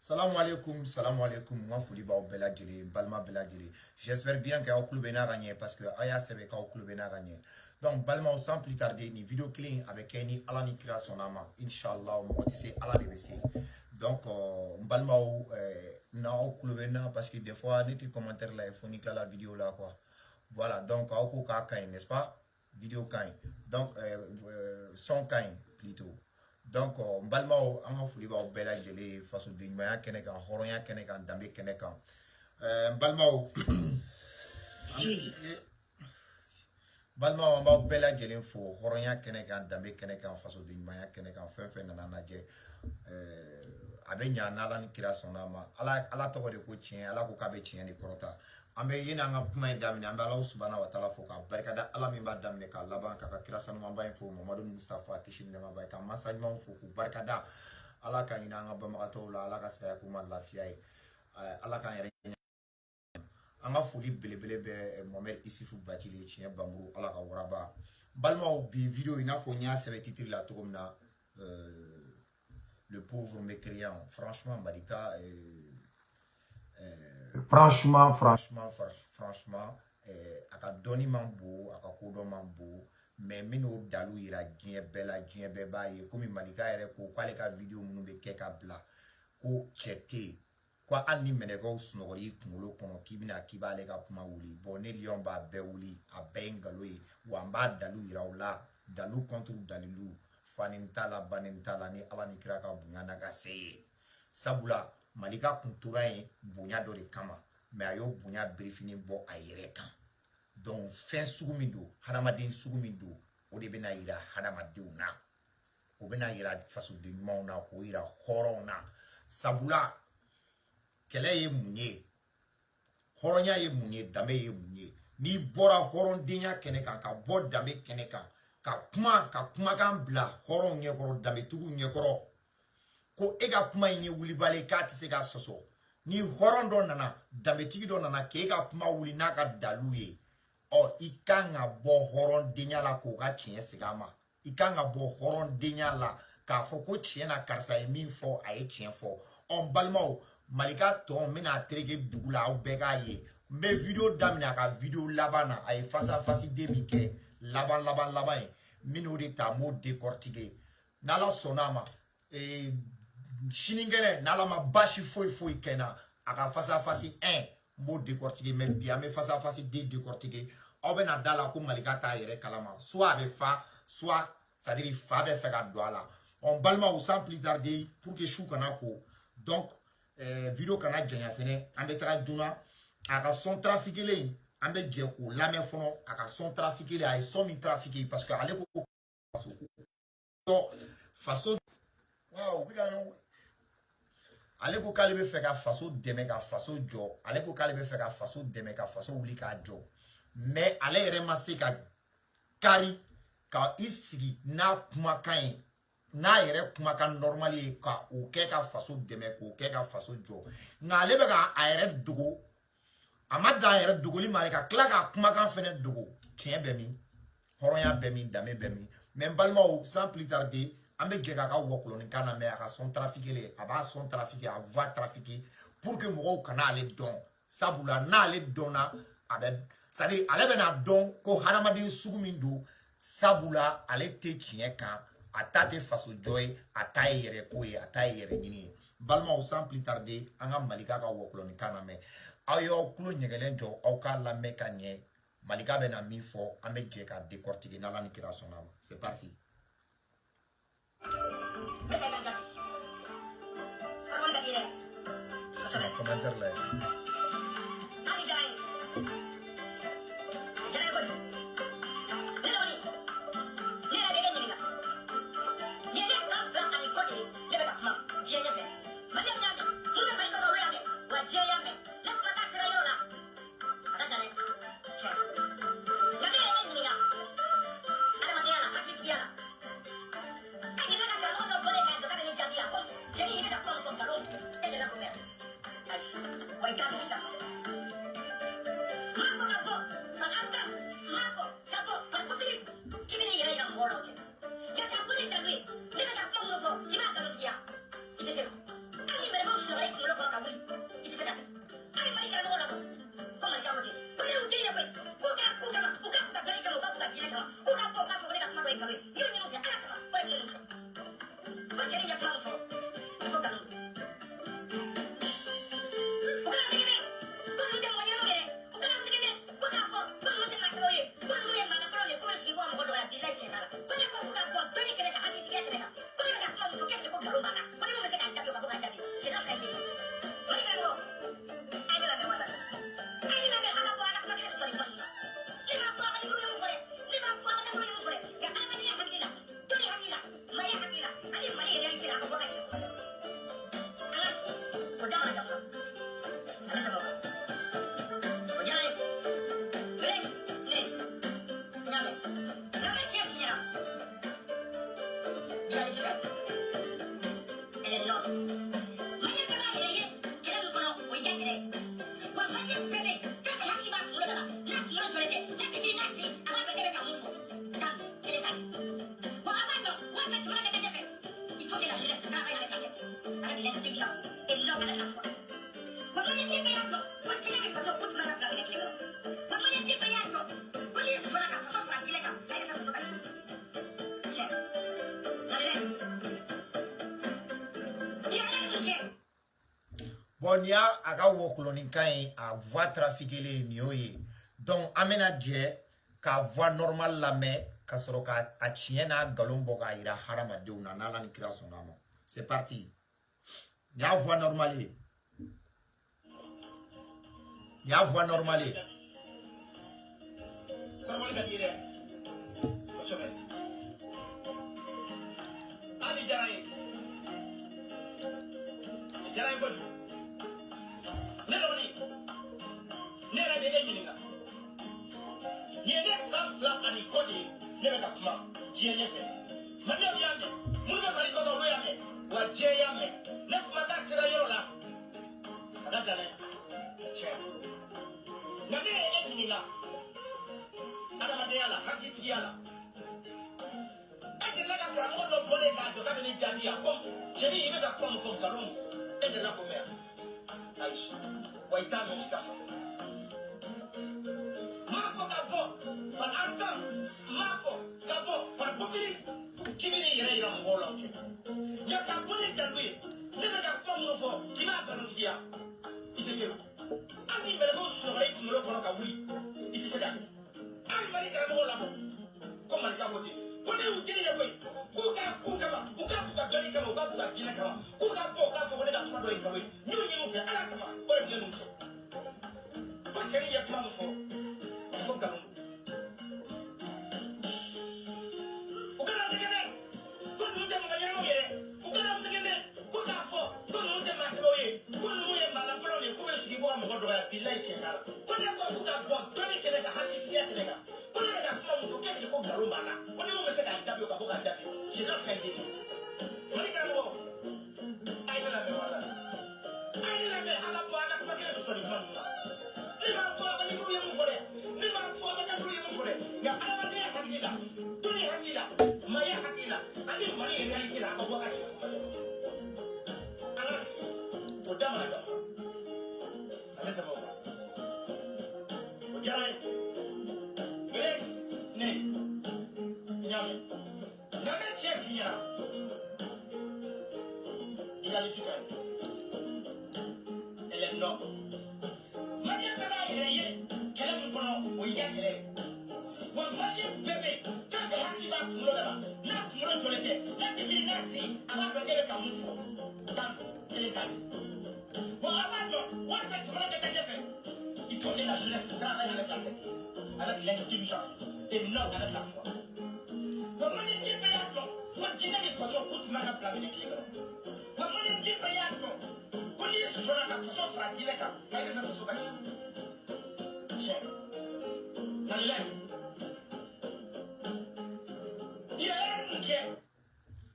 Salam alaikum, moi Fouliba Beladjiri, Balma Beladjiri. J'espère bien qu'il y a un club gagné parce que Aya Sebe ka club gagné. Donc Balma sans plus tarder ni vidéo clean avec ni ala ni kira son ama. Inshallah on c'est ala de besi. Donc Balma na au club na parce que des fois les commentaires là il faut ni la vidéo là quoi. Voilà donc au ka kain n'est-ce pas? Vidéo kain. Donc son kain plutôt. Donc balma an ka foli b'aw bɛɛ lajɛlen fasodenɲumanya kɛnɛ kan hɔrɔnya kɛnɛ kan danbe kɛnɛ kan balimaw balimaw an b'aw bɛɛ lajɛlen fo hɔrɔnya kɛnɛ kan danbe kɛnɛ kan fasodenɲumanya kɛnɛ kan fɛn fɛn nana lajɛ a bɛ ɲa n'ala ni kira sɔnna ma ala tɔgɔ de ko tiɲɛ ala ko k'a bɛ tiɲɛ de kɔrɔta an bɛ yen an ka kuma in daminɛ an bɛ Alahu subahana wa taala fo k'a barikada ala min b'a daminɛ k'a laban k'a ka kira sanumanba in fo Mamadu Mustafa kisi ni nɛɛma b'a ye ka masa ɲumanw fo k'u barikada ala ka ɲinɛ an ka banbagatɔw la ala ka saya k'u ma lafiya ye ala k'an yɛrɛ ɲɛ an ka foli belebele bɛ Mohamed Isufu Bakili tiɲɛ banburu ala ka waraba balimaw bi video in n'a fɔ n y'a sɛbɛn titre la cogo min na le pauvre mécréant franchement Malika franchement a ka dɔnni man bon a ka kodɔn man bon mais minnu dalu yira diɲɛ bɛɛ b'a ye komi Malika yɛrɛ ko k'ale ka video minnu bɛ kɛ ka bila ko cɛ tɛ yen ko hali ni mɛnɛkɛw sunɔgɔra i kunkolo kɔnɔ k'i b'ale ka kuma wuli bon ne Lion b'a bɛɛ wuli a bɛɛ ye nkalon ye wa n b'a dalu yira u la dalu contre dalilu fani t'a la bani t'a la ni ala ni kira ka bonya n'a ka se ye sabula Malika kun tora yen bonya dɔ de kama mais a y'o bonya birifini bɔ a yɛrɛ kan donc fɛn sugu min don hadamaden sugu min don o de bɛna yira hadamadenw na o bɛna yira fasoden ɲumanw na k'o yira hɔrɔnw na sabula kɛlɛ ye mun ye hɔrɔnya ye mun ye danbe ye mun ye n'i bɔra hɔrɔndenya kɛnɛ kan ka bɔ danbe kɛnɛ kan ka kumakan bila hɔrɔnw ɲɛkɔrɔ danbetigiw ɲɛkɔrɔ ko e ka kuma in ye wulibali k'a tɛ se ka sɔsɔ ni hɔrɔn dɔ nana danbetigi dɔ nana k'e ka kuma wuli n'a ka dalu ye i kan ka bɔ hɔrɔndenya la k'o ka tiɲɛ segin a ma i kan ka bɔ hɔrɔndenya la k'a fɔ ko tiɲɛ na karisa ye min fɔ a ye tiɲɛ fɔ n balimaw Malika tɔn n bɛna tereke dugu la aw bɛɛ k'a ye n bɛ video daminɛ a ka video laban na a ye face à face den min kɛ laban ye minnu de ta n b'o décortiquer n'ala sɔnna a ma sinikɛnɛ n'ala ma basi foyi kɛ n na a ka face à face 1 n b'o décortiquer mais bi an bɛ face à face 2 décortiquer aw bɛna da la ko Malika t'a yɛrɛ kalama soit a bɛ fa soit c'est-à-dire fa bɛ fɛ ka don a la balimaw sans plus tarder pour que su kana ko donc video kana janya fɛnɛ an bɛ taga joona a ka son trafiquelen an bɛ jɛ k'o lamɛn fɔlɔ a ka son trafiquelen a ye son min trafiquer parce que ale ko faso waaw bi ka ale ko k'ale bɛ fɛ ka faso dɛmɛ ka faso jɔ ale ko k'ale bɛ fɛ ka faso dɛmɛ ka faso wuli k'a jɔ mais ale yɛrɛ ma se ka kari ka i sigi n'a kumakan ye n'a yɛrɛ kumakan normal ye ka o kɛ ka faso dɛmɛ k'o kɛ ka faso jɔ nka ale bɛ ka a yɛrɛ dogo a ma dan a yɛrɛ dogoli ma ka tila k'a kumakan fɛnɛ dogo tiɲɛ bɛ min hɔrɔnya bɛ min danbe bɛ min mais n balimaw sans plus tarder an bɛ jɛ k'a ka wɔkulɔnin kan na mais a ka son trafiquer a b'a son trafiquer a voix trafiquer pour que mɔgɔw kana ale dɔn sabula n'ale dɔnna a bɛ c'est-à-dire ale bɛna dɔn ko hadamaden sugu min don sabula ale tɛ tiɲɛ kan a ta tɛ faso jɔ ye a ta ye yɛrɛ ko ye a ta ye yɛrɛ ɲini ye balimaw sans plus tarder an ka Malika ka wɔkulɔnin kan na mɛn aw y'aw tulo ɲɛgɛlen jɔ aw k'a lamɛn ka ɲɛ Malika bɛna min fɔ an bɛ jɛ ka décortiquer n'ala ni kira sɔnna ma c'est parti. Commentaire là. Bon, il y a un voie trafiquée, donc amena je ka voie normale la mais ka soro ka a tiena galon boga ira harama deuna na la ni kira sonamo. C'est parti. Il y a voie normale. Il y a voie normale.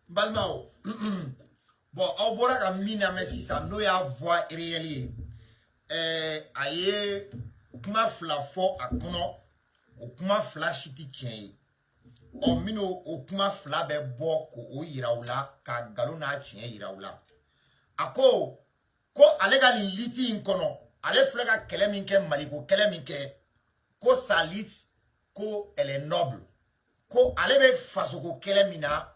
Balmao. Bon, au bora ka mina messi sa no ya voix réelle. Aye kuma fla fo akono o kuma fla shiti chen. O mino o kuma fla be bo ko o yiraula ka galona chen yiraula. Ako ko ale ga liti inkono ale flega kele minke maliko kele minke ko salit ko elle est noble ko ale be faso ko kele mina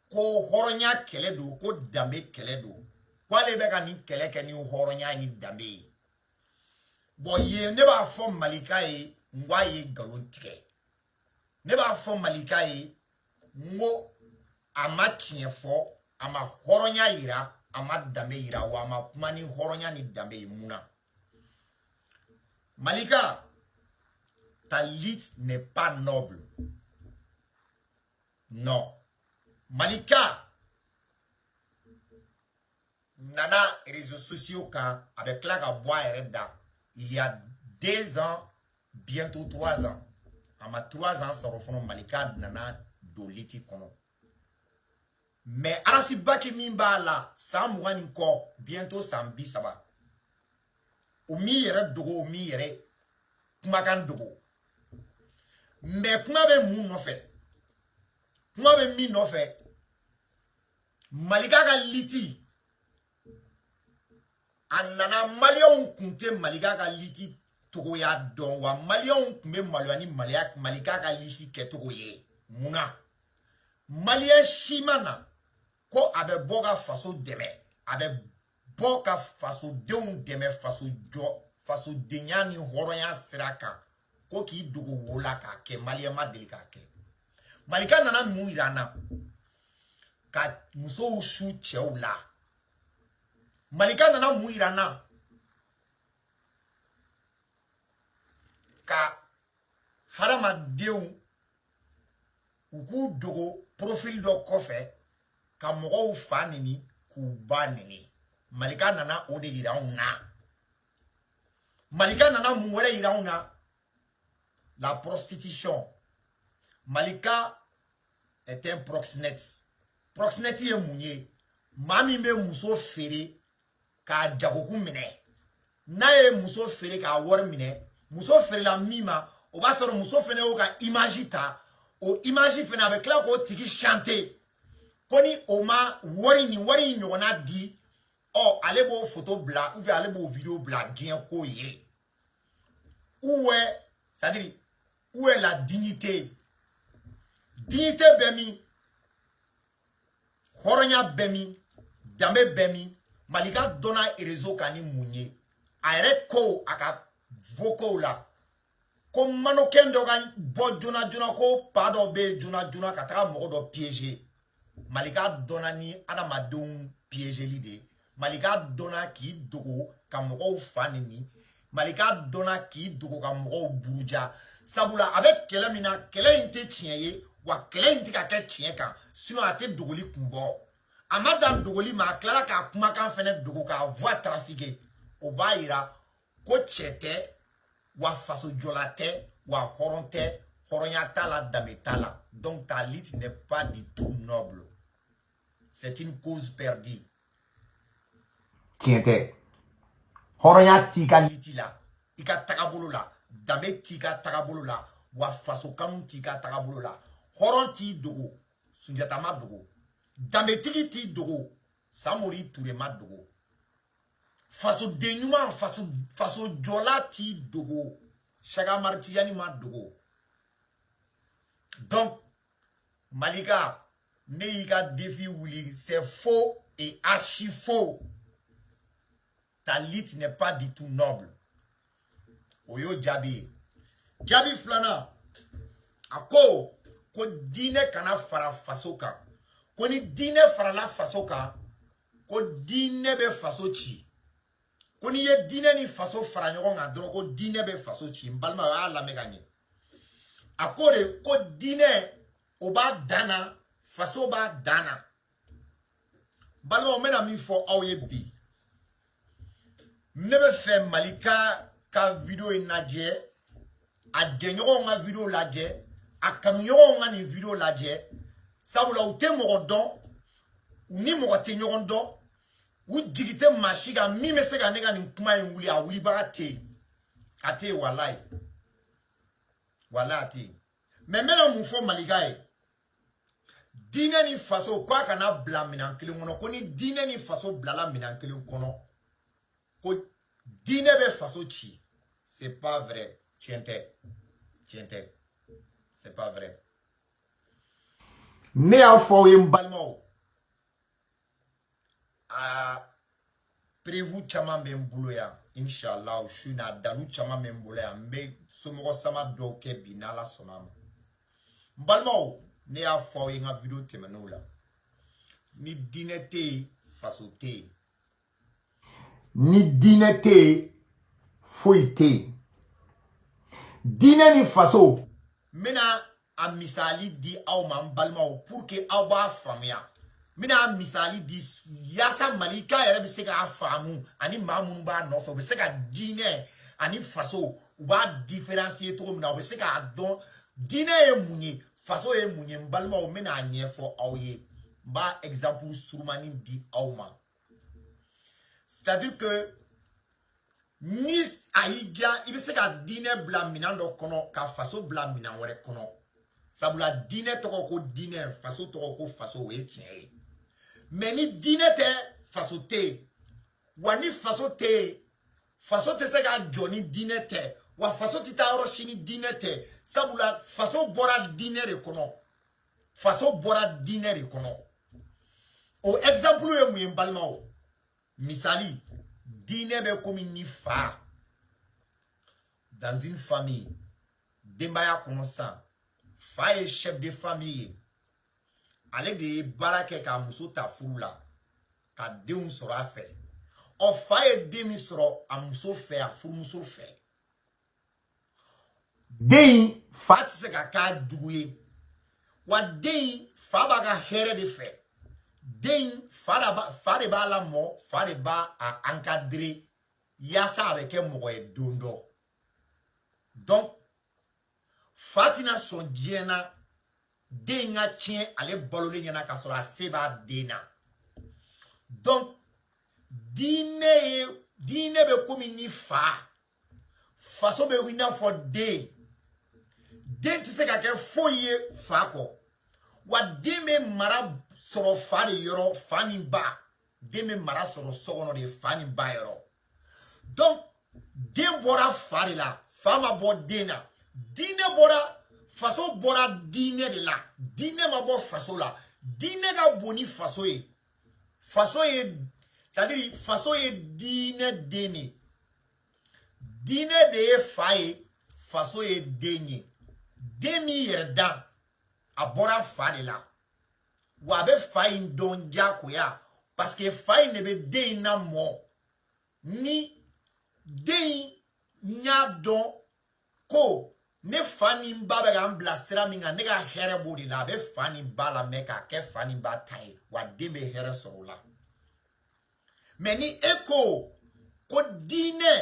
ko horonya kele do ko dambe kele do ko ale be ga ni kele ke ni horonya ni dambe bo ye ne ba fo malika yi ngwa yi galontige ne ba fo malika yi ngo ama tiefo ama horonya yira ama dambe yira wa ama kumani horonya ni dambe muna malika ta lit n'est pas noble non malika nana réseaux sociaux quand avec la bois il y a 2 ans bientôt 3 ans ama 3 ans ça refond malika nana doliti kono mais arasi baki mimba la samwani ko bientôt sambi saba o mi yere dogo o mi yere kuma kan dogo mais kuma be mun no fait kuma be mi no fait malika ka liti anana malion kunte malika ka liti togo ya don wa malion kumbe maluani malika ka liti ke togo ye muna malien shimana ko abe boga faso deme abe boga faso deun deme faso denyani horonya siraka ko ki dugo wola ka ke malien ma delika ke malika nana muirana ka muso ushu cheula malika nana muirana ka harama deun uku dogo profil do kofe ka mogo fa nini ku ba nini malika nana o de irauna malika nana muwere irauna la prostitution malika est un proxénète proxénète ye munye mami be muso fere ka jagoku mine na ye muso fere ka wor mine muso fere la mima o ba soro muso fene o ka image ta o image fene avec la ko tiki chanter koni oma wari nyona di oh alebo photo bla ou alebo vidéo bla bien ko ye où est c'est-à-dire où est la dignité bemi horonya bemi dambe bemi malika dona réseau kani munye ayre ko aka voko la ko mano kendo gan bo jona ko pado be jona katra mo do piéger malika dona ni adamadon piéger l'idée malika dona ki dogo kamoko fanini malika dona ki dogo kamoko buruja sabula avec kelamina kele inte tienye wa kele inte ka ke tien kan sinon ate dogoli kumbo amadam dogoli ma klara ka kuma kan fene dogo ka voie trafiquer o ba ira ko chete wa faso jolate wa horonte horonyata la dametala donc ta lutte n'est pas du tout noble. C'est une cause perdue. Tiente. Horonya tika liti la. Ika takabolo la. Dame tika takabolo la. Wa faso kanu tika takabolo la. Horon ti dogo. Sunjatama dogo. Dame tiki ti dogo. Samori turema dogo. Faso denyuma faso jola ti dogo. Chaga martiyani ma dogo. Donc, Malika, Neika défi Willy, c'est faux et archi faux. Ta lutte n'est pas du tout noble. Oyo Djabi. Djabi Flana. Ako, ko dine kana fara fasoka. Ko ni dine fara la fasoka. Ko dine be faso chi. Ko ni ye dine ni faso fara nyogon adro ko dine be faso chi. Mbalma wa la meganye. Ako de ko dine oba dana. Faso ba dana. Balma o mena mi fo awe bi. Nebe fe malika ka video inaje. A denyo nga video laje. A kanyo nga ni video laje. Sabula ute morodon. Ou ni morote nyorondon. Ou digite mashiga mi mesega nega ni kuma wuli a wuli ba te. Ate walai. Wala ate. Mais mena mu fo malika e. Dine ni faso kwa kana bla minankele kono ko ni dine ni faso blala minankele kono ko dine be faso chi c'est pas vrai tiente c'est pas vrai ne a fo yem balmo a prévu chama mbulu ya inshallah shuna dalu chama mbulu ya mbe somo sama do ke binala sonama balmo ne a fo yenga video temenola ni dinete fasote ni dinete foite dine ni faso mena a misali di aw man balma pour que aw ba famia mina misali di yasa malika yɛrɛ bɛ se k'a faamu ani maa minnu b'a nɔfɛ u bɛ se ka diinɛ ani faso u b'a différencier cogo min na u bɛ se k'a dɔn diinɛ ye mun ye faso ye mun ye n balimaw n bɛna ɲɛfɔ aw ye n b'a exemple surumani di aw ma c'est-à-dire que ni a y'i diya i bɛ se ka diinɛ bila minɛn dɔ kɔnɔ ka faso bila minɛn wɛrɛ kɔnɔ sabula diinɛ tɔgɔ ko diinɛ faso tɔgɔ ko faso o ye tiɲɛ ye mais ni diinɛ tɛ faso tɛ yen wa ni faso tɛ yen faso tɛ se ka jɔ ni diinɛ tɛ wa faso tɛ taa yɔrɔ si ni diinɛ tɛ sabula faso bɔra diinɛ de kɔnɔ faso bɔra diinɛ de kɔnɔ o exemple ye mun ye n balimaw misali diinɛ bɛ komi ni fa dans une famille denbaya kɔnɔ sisan fa ye chef de famille ye ale de ye baara kɛ ka muso ta furu la ka denw sɔrɔ a fɛ ɔ fa ye den min sɔrɔ a muso fɛ a furumuso fɛ den fa tɛ se ka k'a jugu ye wa den fa b'a ka hɛrɛ de fɛ den fa de b'a lamɔ fa de b'a encadrer yaasa a bɛ kɛ mɔgɔ ye don dɔ donc fa tɛna sɔn diɲɛ na den ka tiɲɛ ale balolen ɲɛna ka sɔrɔ a se b'a den na donc diinɛ bɛ komi ni fa faso bɛ i n'a fɔ den tɛ se ka kɛ foyi ye fa kɔ wa den bɛ mara sɔrɔ fa de yɔrɔ fa ni ba den bɛ mara sɔrɔ so kɔnɔ de fa ni ba yɔrɔ donc den bɔra fa de la fa ma bɔ den na diinɛ bɔra faso bɔra diinɛ de la diinɛ ma bɔ faso la diinɛ ka bon ni faso ye faso ye c'est-à-dire faso ye diinɛ den de diinɛ de ye fa ye faso ye den ye den min yɛrɛ dan a bɔra fa de la wa a bɛ fa in dɔn diyagoya parce que fa in de bɛ den in lamɔ ni den in y'a dɔn ko ne fa ni ba bɛ k'an bila sira min kan ne ka hɛrɛ b'o de la a bɛ fa ni ba lamɛn k'a kɛ fa ni ba ta ye wa den bɛ hɛrɛ sɔrɔ o la mais ni e ko diinɛ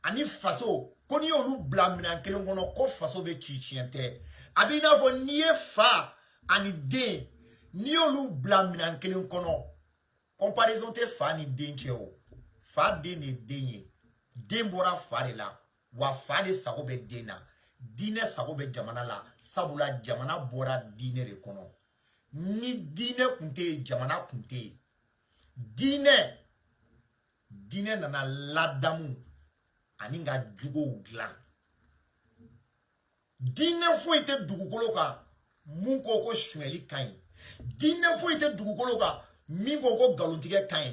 ani faso ko n'i y'olu bila minɛn kelen kɔnɔ ko faso bɛ ci tiɲɛ tɛ a b'i n'a fɔ n'i ye fa ani den n'i y'olu bila minɛn kelen kɔnɔ comparaison tɛ fa ni den cɛ o fa den de ye den ye den bɔra fa de la wa fa de sago bɛ den na diinɛ sago bɛ jamana la sabula jamana bɔra diinɛ de kɔnɔ ni diinɛ kun tɛ yen jamana kun tɛ yen diinɛ nana ladamu ani ka juguw dilan diinɛ foyi tɛ dugukolo kan mun ko ko suɲɛli ka ɲi diinɛ foyi tɛ dugukolo kan min ko ko nkalontigɛ ka ɲi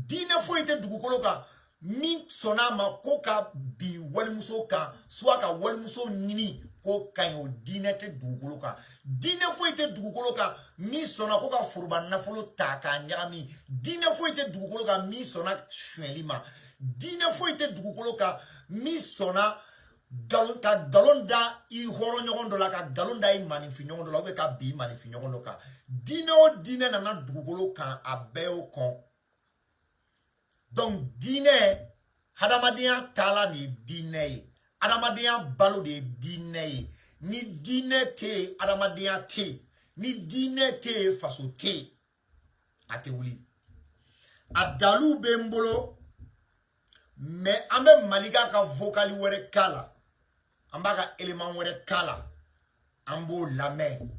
diinɛ foyi tɛ dugukolo kan min sɔnna a ma ko ka bin walimuso kan soit ka walimuso ɲini ko ka ɲi o diinɛ tɛ dugukolo kan diinɛ foyi tɛ dugukolo kan min sɔnna ko ka foroba nafolo ta k'a ɲagami diinɛ foyi tɛ dugukolo kan min sɔnna suɲɛli ma diinɛ foyi tɛ dugukolo kan min sɔnna ka nkalon da i hɔrɔnɲɔgɔn dɔ la ka nkalon da i maninfinɲɔgɔn dɔ la ou ka bin i maninfinɲɔgɔn dɔ kan diinɛ o diinɛ nana dugukolo kan a bɛɛ y'o kɔn donc diinɛ hadamadenya taala de ye diinɛ ye hadamadenya balo de ye diinɛ ye ni diinɛ tɛ yen hadamadenya tɛ yen ni diinɛ tɛ yen faso tɛ yen a tɛ wuli a dalilu bɛ n bolo mais an bɛ malika ka vocali wɛrɛ k'a la an b'a ka élément wɛrɛ k'a la an b'o lamɛn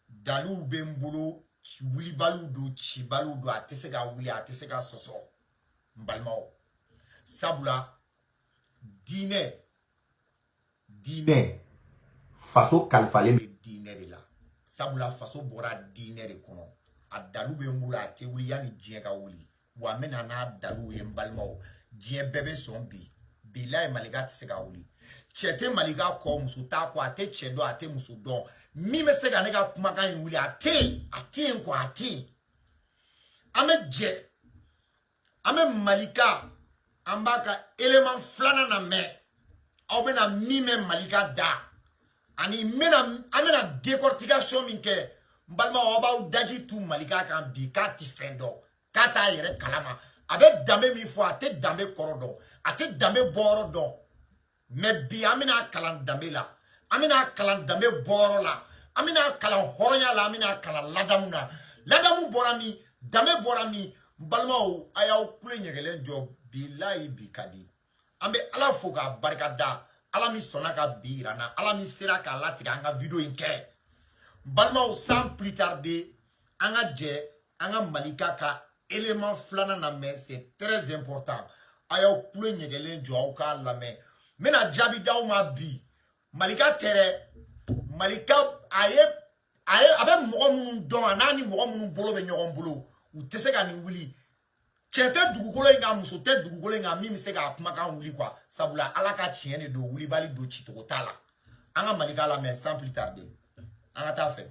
dalilu bɛ n bolo wulibaliw don cibaliw don a tɛ se ka wuli a tɛ se ka sɔsɔ n balimaw sabula diinɛ faso kalifalen bɛ diinɛ de la sabula faso bɔra diinɛ de kɔnɔ a dalilu bɛ n bolo a tɛ wuli yanni diɲɛ ka wuli wa n bɛna n'a dalilu ye n balimaw diɲɛ bɛɛ bɛ sɔn bi bilayi malika tɛ se ka wuli cɛ tɛ malika kɔ muso t'a kɔ a tɛ cɛ dɔn a tɛ muso dɔn min bɛ se ka ne ka kumakan in wuli a tɛ yen quoi a tɛ yen an bɛ jɛ an bɛ malika an b'a ka élément filanan lamɛn aw bɛna min mɛn malika da ani an bɛna décortication min kɛ Mbalma oba daji tu malika kan bi ka ti fendo ka ta yere kalama abe dambe mi fo ate dambe korodo ate dambe borodo me bi amina kalan dambe la amina kalan dambe boro la amina kalan horonya la amina kalan ladamuna ladamu borami dambe borami mbalma o ayaw kule nyegelen jo billahi bikadi ambe ala fo ka barkada ala mi sona ka birana ala mi sera ka latiga anga video inke balma sans plus tarder anga je anga malika ka élément flana na mais c'est très important ayo kule nyegelen jo ka lame mena jabi daw ma bi malika tere malika aye abe mogo munu don anani mogo munu bolo be nyogon bolo u tese ka ni wuli chete dugukolo nga muso te dugukolo nga mi se ka kuma kan wuli quoi sabula ala ka tiene do wuli bali do chito tala anga malika la mais sans plus tarder anga ta fait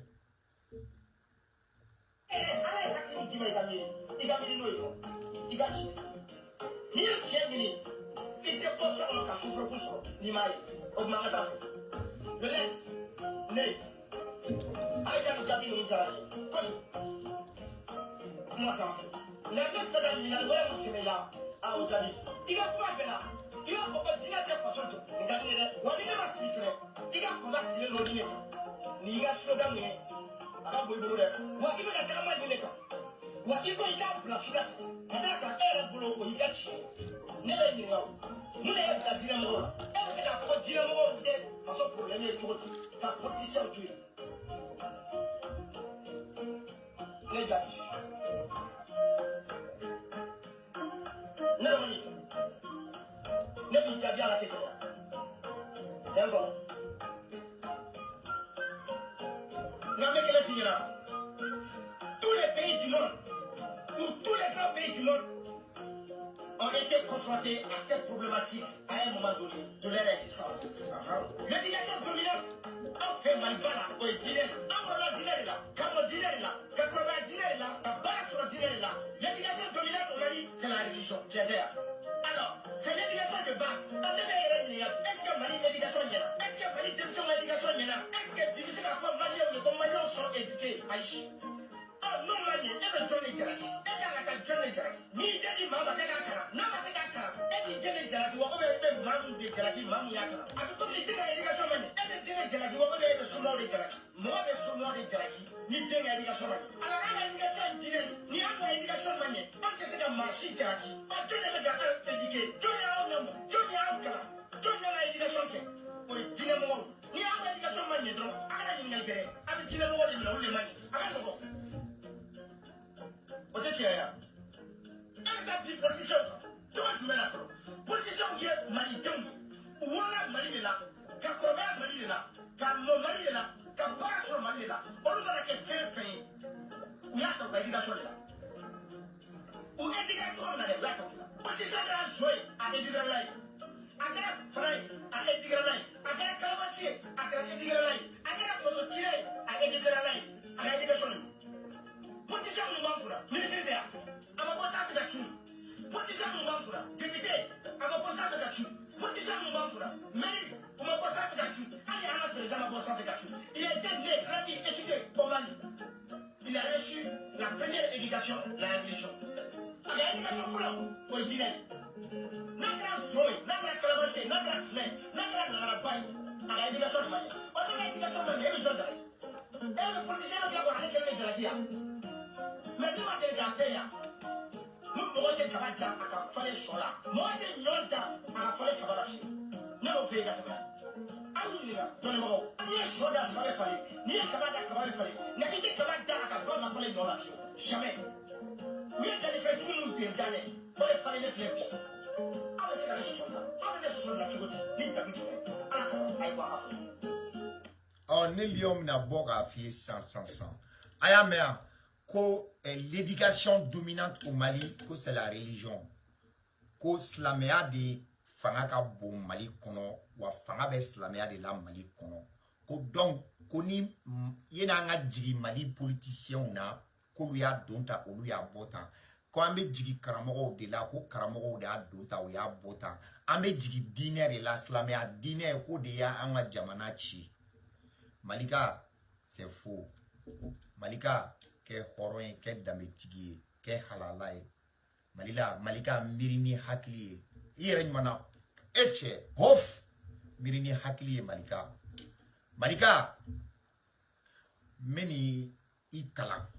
Tous les pays du monde, ou tous les grands pays du monde, ont été confrontés à cette problématique à un moment donné de leur existence. L'éducation dominante a fait Malibana au dîner, Amola dîner là, Kamo dîner là, Kakoba dîner là, Bala sur le dîner là. L'éducation dominante au Mali, c'est la religion. Alors, c'est l'éducation de base. Est-ce que Mali l'éducation y est? Est-ce que Mali l'éducation y est? Est-ce que difficile à faire Mali ou les Maliens sont éduqués? Aïe. Oh non, Mali, elle veut donner Jaraki. Elle a la donner Jaraki. Ni Jadi Mama Kaka, Nama Sekaka. Elle dit donner Jaraki, ou elle Mamu de Jaraki, Mamu Yaka. A tout le temps, l'éducation Mali. Elle veut donner Jaraki, ou elle veut soumettre de Jaraki. Moi, je suis soumettre de Jaraki. Ni donner l'éducation Mali. Alors, à l'éducation Dîner, ni à l'éducation Mali. On te sait que marcher Jaraki. On te donne le Jaraki éduqué. Johnny a un nom, Johnny a un cas. Johnny a l'éducation qui est. Oui, Dîner Moro. Ni à l'éducation Mali, donc, à la ligne d'Algérie. Avec Dîner Moro, il y a le Mali. À la seconde. Position, tu mets la position qui est Mali Dong, ou on Mali là, Kakoba Mali là, Kamo Mali là, Kabasso Mali là, on va la faire, ou y'a ton éducation là, ou éducation là, là, position de la joie à éduquer là, à la frère à éduquer là, à la calabachi à éduquer là, à la phototier à éduquer là, à la éducation. Position de Mangura, ministère, à ma bossa de la chou. Position de Mangura, député, à ma bossa de la chou. Position de Mangura, mairie, pour ma bossa de la chou. Allez, à ma président, ma bossa de la chou. Il a été né, grandi, étudié au Mali. Il a reçu la première éducation, la religion. La éducation originelle. Notre soy, notre calabaché, notre fleur, notre narapaille, à la éducation du Mali. On a l'éducation du Mali, et le jour d'aller. Et le politicien qui a parlé de la Dia. Mais nous, on est dans le nous, on est capable de faire les choses là. Moi, je suis capable de faire les choses. Nous, on fait les choses. Nous, on est capable de faire les choses. Nous, on est capable de faire les choses. Nous, on est capable de faire les choses. Jamais. Nous, on est capable de faire les choses. Pour les faire les choses. Avec les choses là. Avec les choses là, tu vois. Nous, on est capable de oh, ne liom na boga fie sans. Aya mea, ko l'éducation dominante au Mali, ko c'est la religion. Ko slamea de fanga ka bon Mali kono, wa fanga be slamea de la Mali kono. Ko donc, ko ni yena nga jigi Mali politicien na, ko lu ya donta, o lu ya botan. Ko ambe jigi karamogo de la, ko karamogo de a donta, o ya botan. Ambe jigi diner de la slamea, diner ko de ya anga jamana chi. Malika, c'est faux. Malika ke horoye ke dametigi ke halalaye Malika mirini hakliye yere nymana eche hof mirini hakliye Malika meni ikala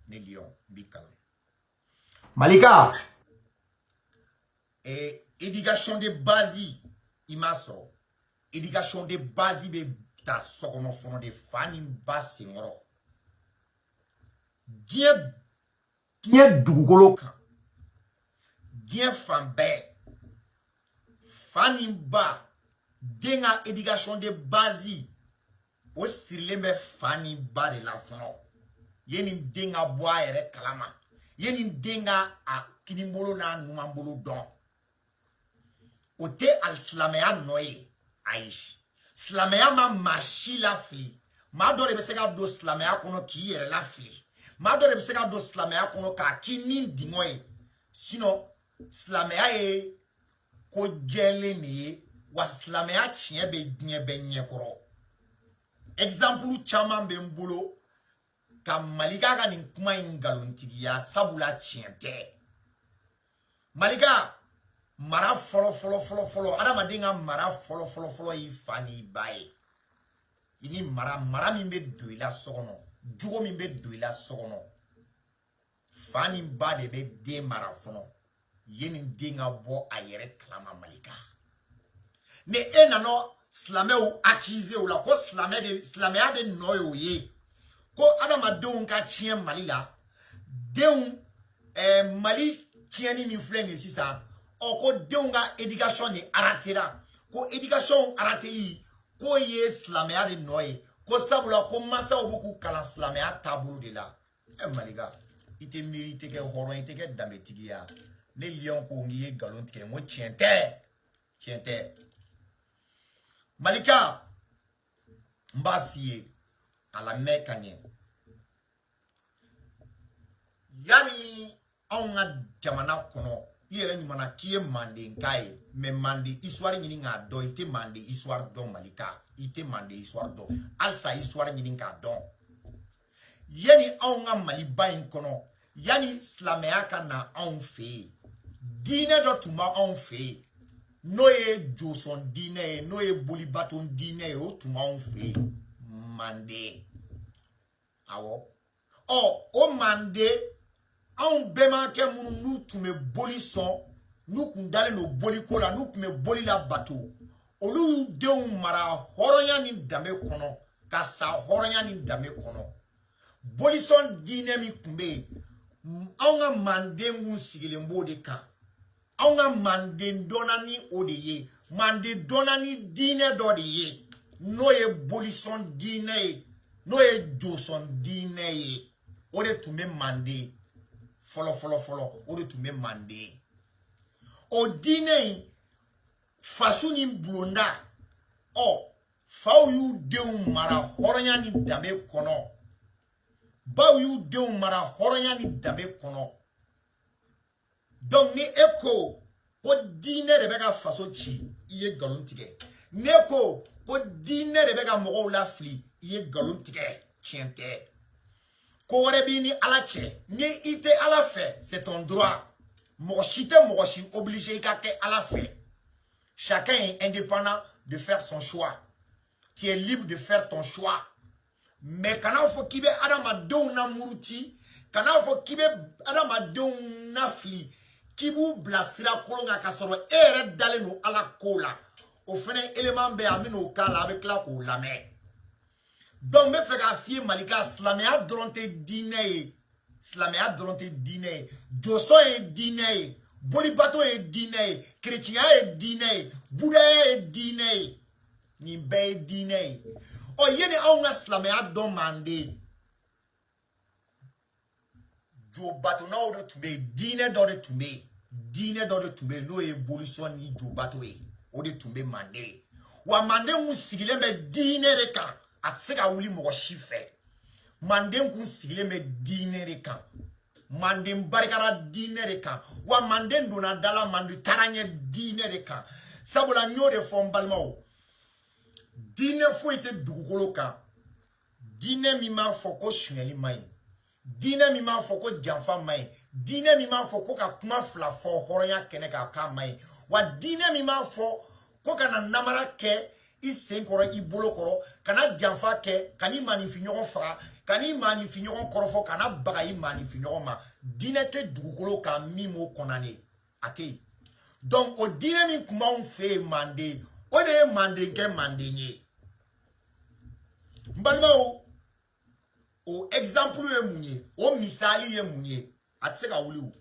ne lion bikala Malika éducation de base imaso éducation de base be ta sokono fono de fani basi ngoro die dugukolo kan die fanbɛ fani ba denga éducation de base o sirilen bɛ fani ba de la fɔlɔ yeni denga bɔ a yɛrɛ kalama yeni denga a kinibolo n'a numanbolo dɔn o tɛ alisilamɛya nɔ ye ayi silamɛya ma maa si lafili maa dɔ de bɛ se ka don silamɛya kɔnɔ k'i yɛrɛ lafili maa dɔ de bɛ se ka don silamɛya kɔnɔ k'a k'i ni dingɔ ye sinon silamɛya ye ko jɛlen de ye wa silamɛya tiɲɛ bɛ diɲɛ bɛɛ ɲɛkɔrɔ exemple caman bɛ n bolo ka Malika ka nin kuma in ngalontigiya sabula tiɲɛ tɛ Malika mara fɔlɔ adamaden ka mara fɔlɔ y'i fa n'i ba ye i ni mara min bɛ don i la so kɔnɔ jogo min bɛ don i la so kɔnɔ fa ni ba de bɛ den mara fɔlɔ yeni den ka bɔ a yɛrɛ kalama Malika ni e nana silamɛw accuser o la ko silamɛya de nɔ ye o ye ko adamadenw ka tiɲɛ Mali la denw Mali tiɲɛni min filɛ nin ye sisan ko denw ka éducation de arrêtera ko éducation arrêteli ko ye silamɛya de nɔ ye ko sabula ko mansaw bɛ k'u kalan silamɛya taabolo de la Malika i tɛ miiri i tɛ kɛ hɔrɔn i tɛ kɛ danbetigiya ne lion ko n'i ye nkalon tigɛ n ko tiɲɛ tɛ Malika n b'a f'i ye a lamɛn ka ɲɛ yani anw ka jamana kɔnɔ i yɛrɛ ɲumana k'i ye Mandenka ye mais Manden histoire ɲini k'a dɔn i tɛ Manden histoire dɔn Malika i tɛ Manden histoire dɔn halisa histoire ɲini k'a dɔn yani anw ka Maliba in kɔnɔ yani silamɛya ka na anw fɛ yen diinɛ dɔ tun b'anw fɛ yen n'o ye jɔsɔn diinɛ ye n'o ye bolibaton diinɛ ye o tun b'anw fɛ yen Manden awɔ o Manden anw bɛnbakɛ minnu n'u tun bɛ boli sɔn n'u kun dalen don boliko la n'u tun bɛ boli la bato olu y'u denw mara hɔrɔnya ni danbe kɔnɔ ka sa hɔrɔnya ni danbe kɔnɔ bolisɔn diinɛ min tun bɛ yen anw ka Manden kun sigilen b'o de kan anw ka Manden dɔnna ni o de ye Manden dɔnna ni diinɛ dɔ de ye n'o ye bolisɔn diinɛ ye n'o ye jɔsɔn diinɛ ye o de tun bɛ Manden fɔlɔ o de tun bɛ Manden o diinɛ in faso ni bulonda faw y'u denw mara hɔrɔnya ni danbe kɔnɔ baw y'u denw mara hɔrɔnya ni danbe kɔnɔ donc ni e ko diinɛ de bɛ ka faso ci i ye nkalon tigɛ ne ko diinɛ de bɛ ka mɔgɔw lafili i ye nkalon tigɛ tiɲɛ tɛ ko wɛrɛ b'i ni Ala cɛ ni i tɛ Ala fɛ c'est ton droit mɔgɔ si tɛ mɔgɔ si obligé i ka kɛ Ala fɛ chacun est indépendant de faire son choix tu es libre de faire ton choix mais kana fɔ k'i bɛ adamadenw namuruti kana fɔ k'i bɛ adamadenw nafili k'i b'u bila sira kolon kan ka sɔrɔ e yɛrɛ dalen don Ala ko la o fɛnɛ élément bɛ yen a bɛ n'o k'a la a bɛ tila k'o lamɛn donc n bɛ fɛ k'a f'i ye Malika silamɛya dɔrɔn tɛ diinɛ ye silamɛya dɔrɔn tɛ diinɛ ye jɔsɔn ye diinɛ ye bolibato ye diinɛ ye kerecɛnya ye diinɛ ye budaya ye diinɛ ye nin bɛɛ ye diinɛ ye yeni anw ka silamɛya dɔn Manden jobatonnaw de tun bɛ yen diinɛ dɔ de tun bɛ yen n'o ye bolisɔn ni jobato ye o de tun bɛ Manden wa Manden kun sigilen bɛ diinɛ de kan a tɛ se ka wuli mɔgɔ si fɛ Manden kun sigilen bɛ diinɛ de kan Manden barikara diinɛ de kan wa Manden donna da la Manden taara ɲɛ diinɛ de kan sabula n y'o de fɔ n balimaw diinɛ foyi tɛ dugukolo kan diinɛ min m'a fɔ ko suɲɛli man ɲi, diinɛ min m'a fɔ ko janfa man ɲi, diinɛ min m'a fɔ ko ka kuma fila fɔ hɔrɔnya kɛnɛ kan k'a man ɲi, wa diinɛ min m'a fɔ ko kana namara kɛ i sen kɔrɔ i bolo kɔrɔ, kana janfa kɛ, kan'i maanifinɲɔgɔn faga, kan'i maanifinɲɔgɔn kɔrɔfɔ, kana baga i maanifinɲɔgɔn ma. Diinɛ tɛ dugukolo kan min m'o kɔnɔne a tɛ yen. Donc o diinɛ min tun b'anw fɛ yen Manden, o de ye Mandenkɛ Manden ye. N balimaw, o exemple ye mun ye, o misali ye mun ye, a tɛ se ka wuli o.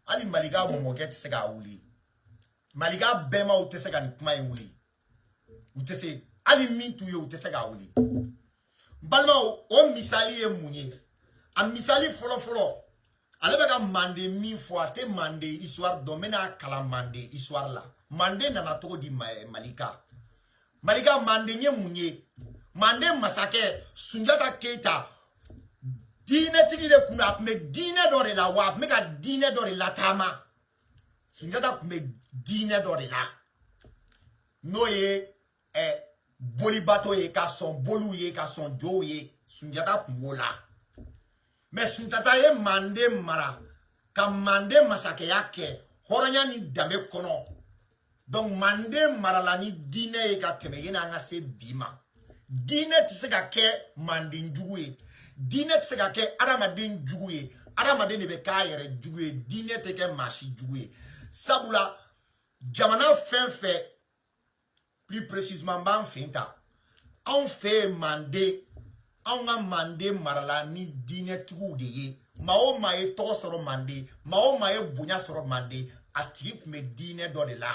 Hali Maliga mɔmɔkɛ tɛ se ka wuli. Maliga bɛnbaw tɛ se ka nin kuma in wuli. U tɛ se, hali min t'u ye u tɛ se ka wuli. N balimaw, o misali ye mun ye? A misali fɔlɔ-fɔlɔ, ale bɛ ka Manden min fɔ, a tɛ Manden histoire dɔn, n bɛna kalan Manden histoire la. Manden nana cogo di Malika? Malika, Manden ye mun ye? Manden masakɛ Sunjata Keita diinɛtigi de kun don, a tun bɛ diinɛ dɔ de la, wa a tun bɛ ka diinɛ dɔ de lataama. Sunjata tun bɛ diinɛ dɔ de la, n'o ye bolibato ye, ka sɔn boliw ye, ka sɔn jow ye. Sunjata tun b'o la. Mais Sunjata ye Manden mara, ka Manden masakɛya kɛ hɔrɔnya ni danbe kɔnɔ. Donc Manden marala ni diinɛ ye ka tɛmɛ yen an ka se bi ma. Diinɛ tɛ se ka kɛ Manden jugu ye. Diinɛ tɛ se ka kɛ adamaden jugu ye. Adamaden de bɛ k'a yɛrɛ jugu ye. Diinɛ tɛ kɛ maa si jugu ye. Sabula jamana fɛn fɛn, plus précisément b'an fɛ ta, anw fɛ Manden, anw ka Manden marala ni diinɛtigiw de ye. Maa o maa ye tɔgɔ sɔrɔ Manden, maa o maa ye bonya sɔrɔ Manden, a tigi tun bɛ diinɛ dɔ de la,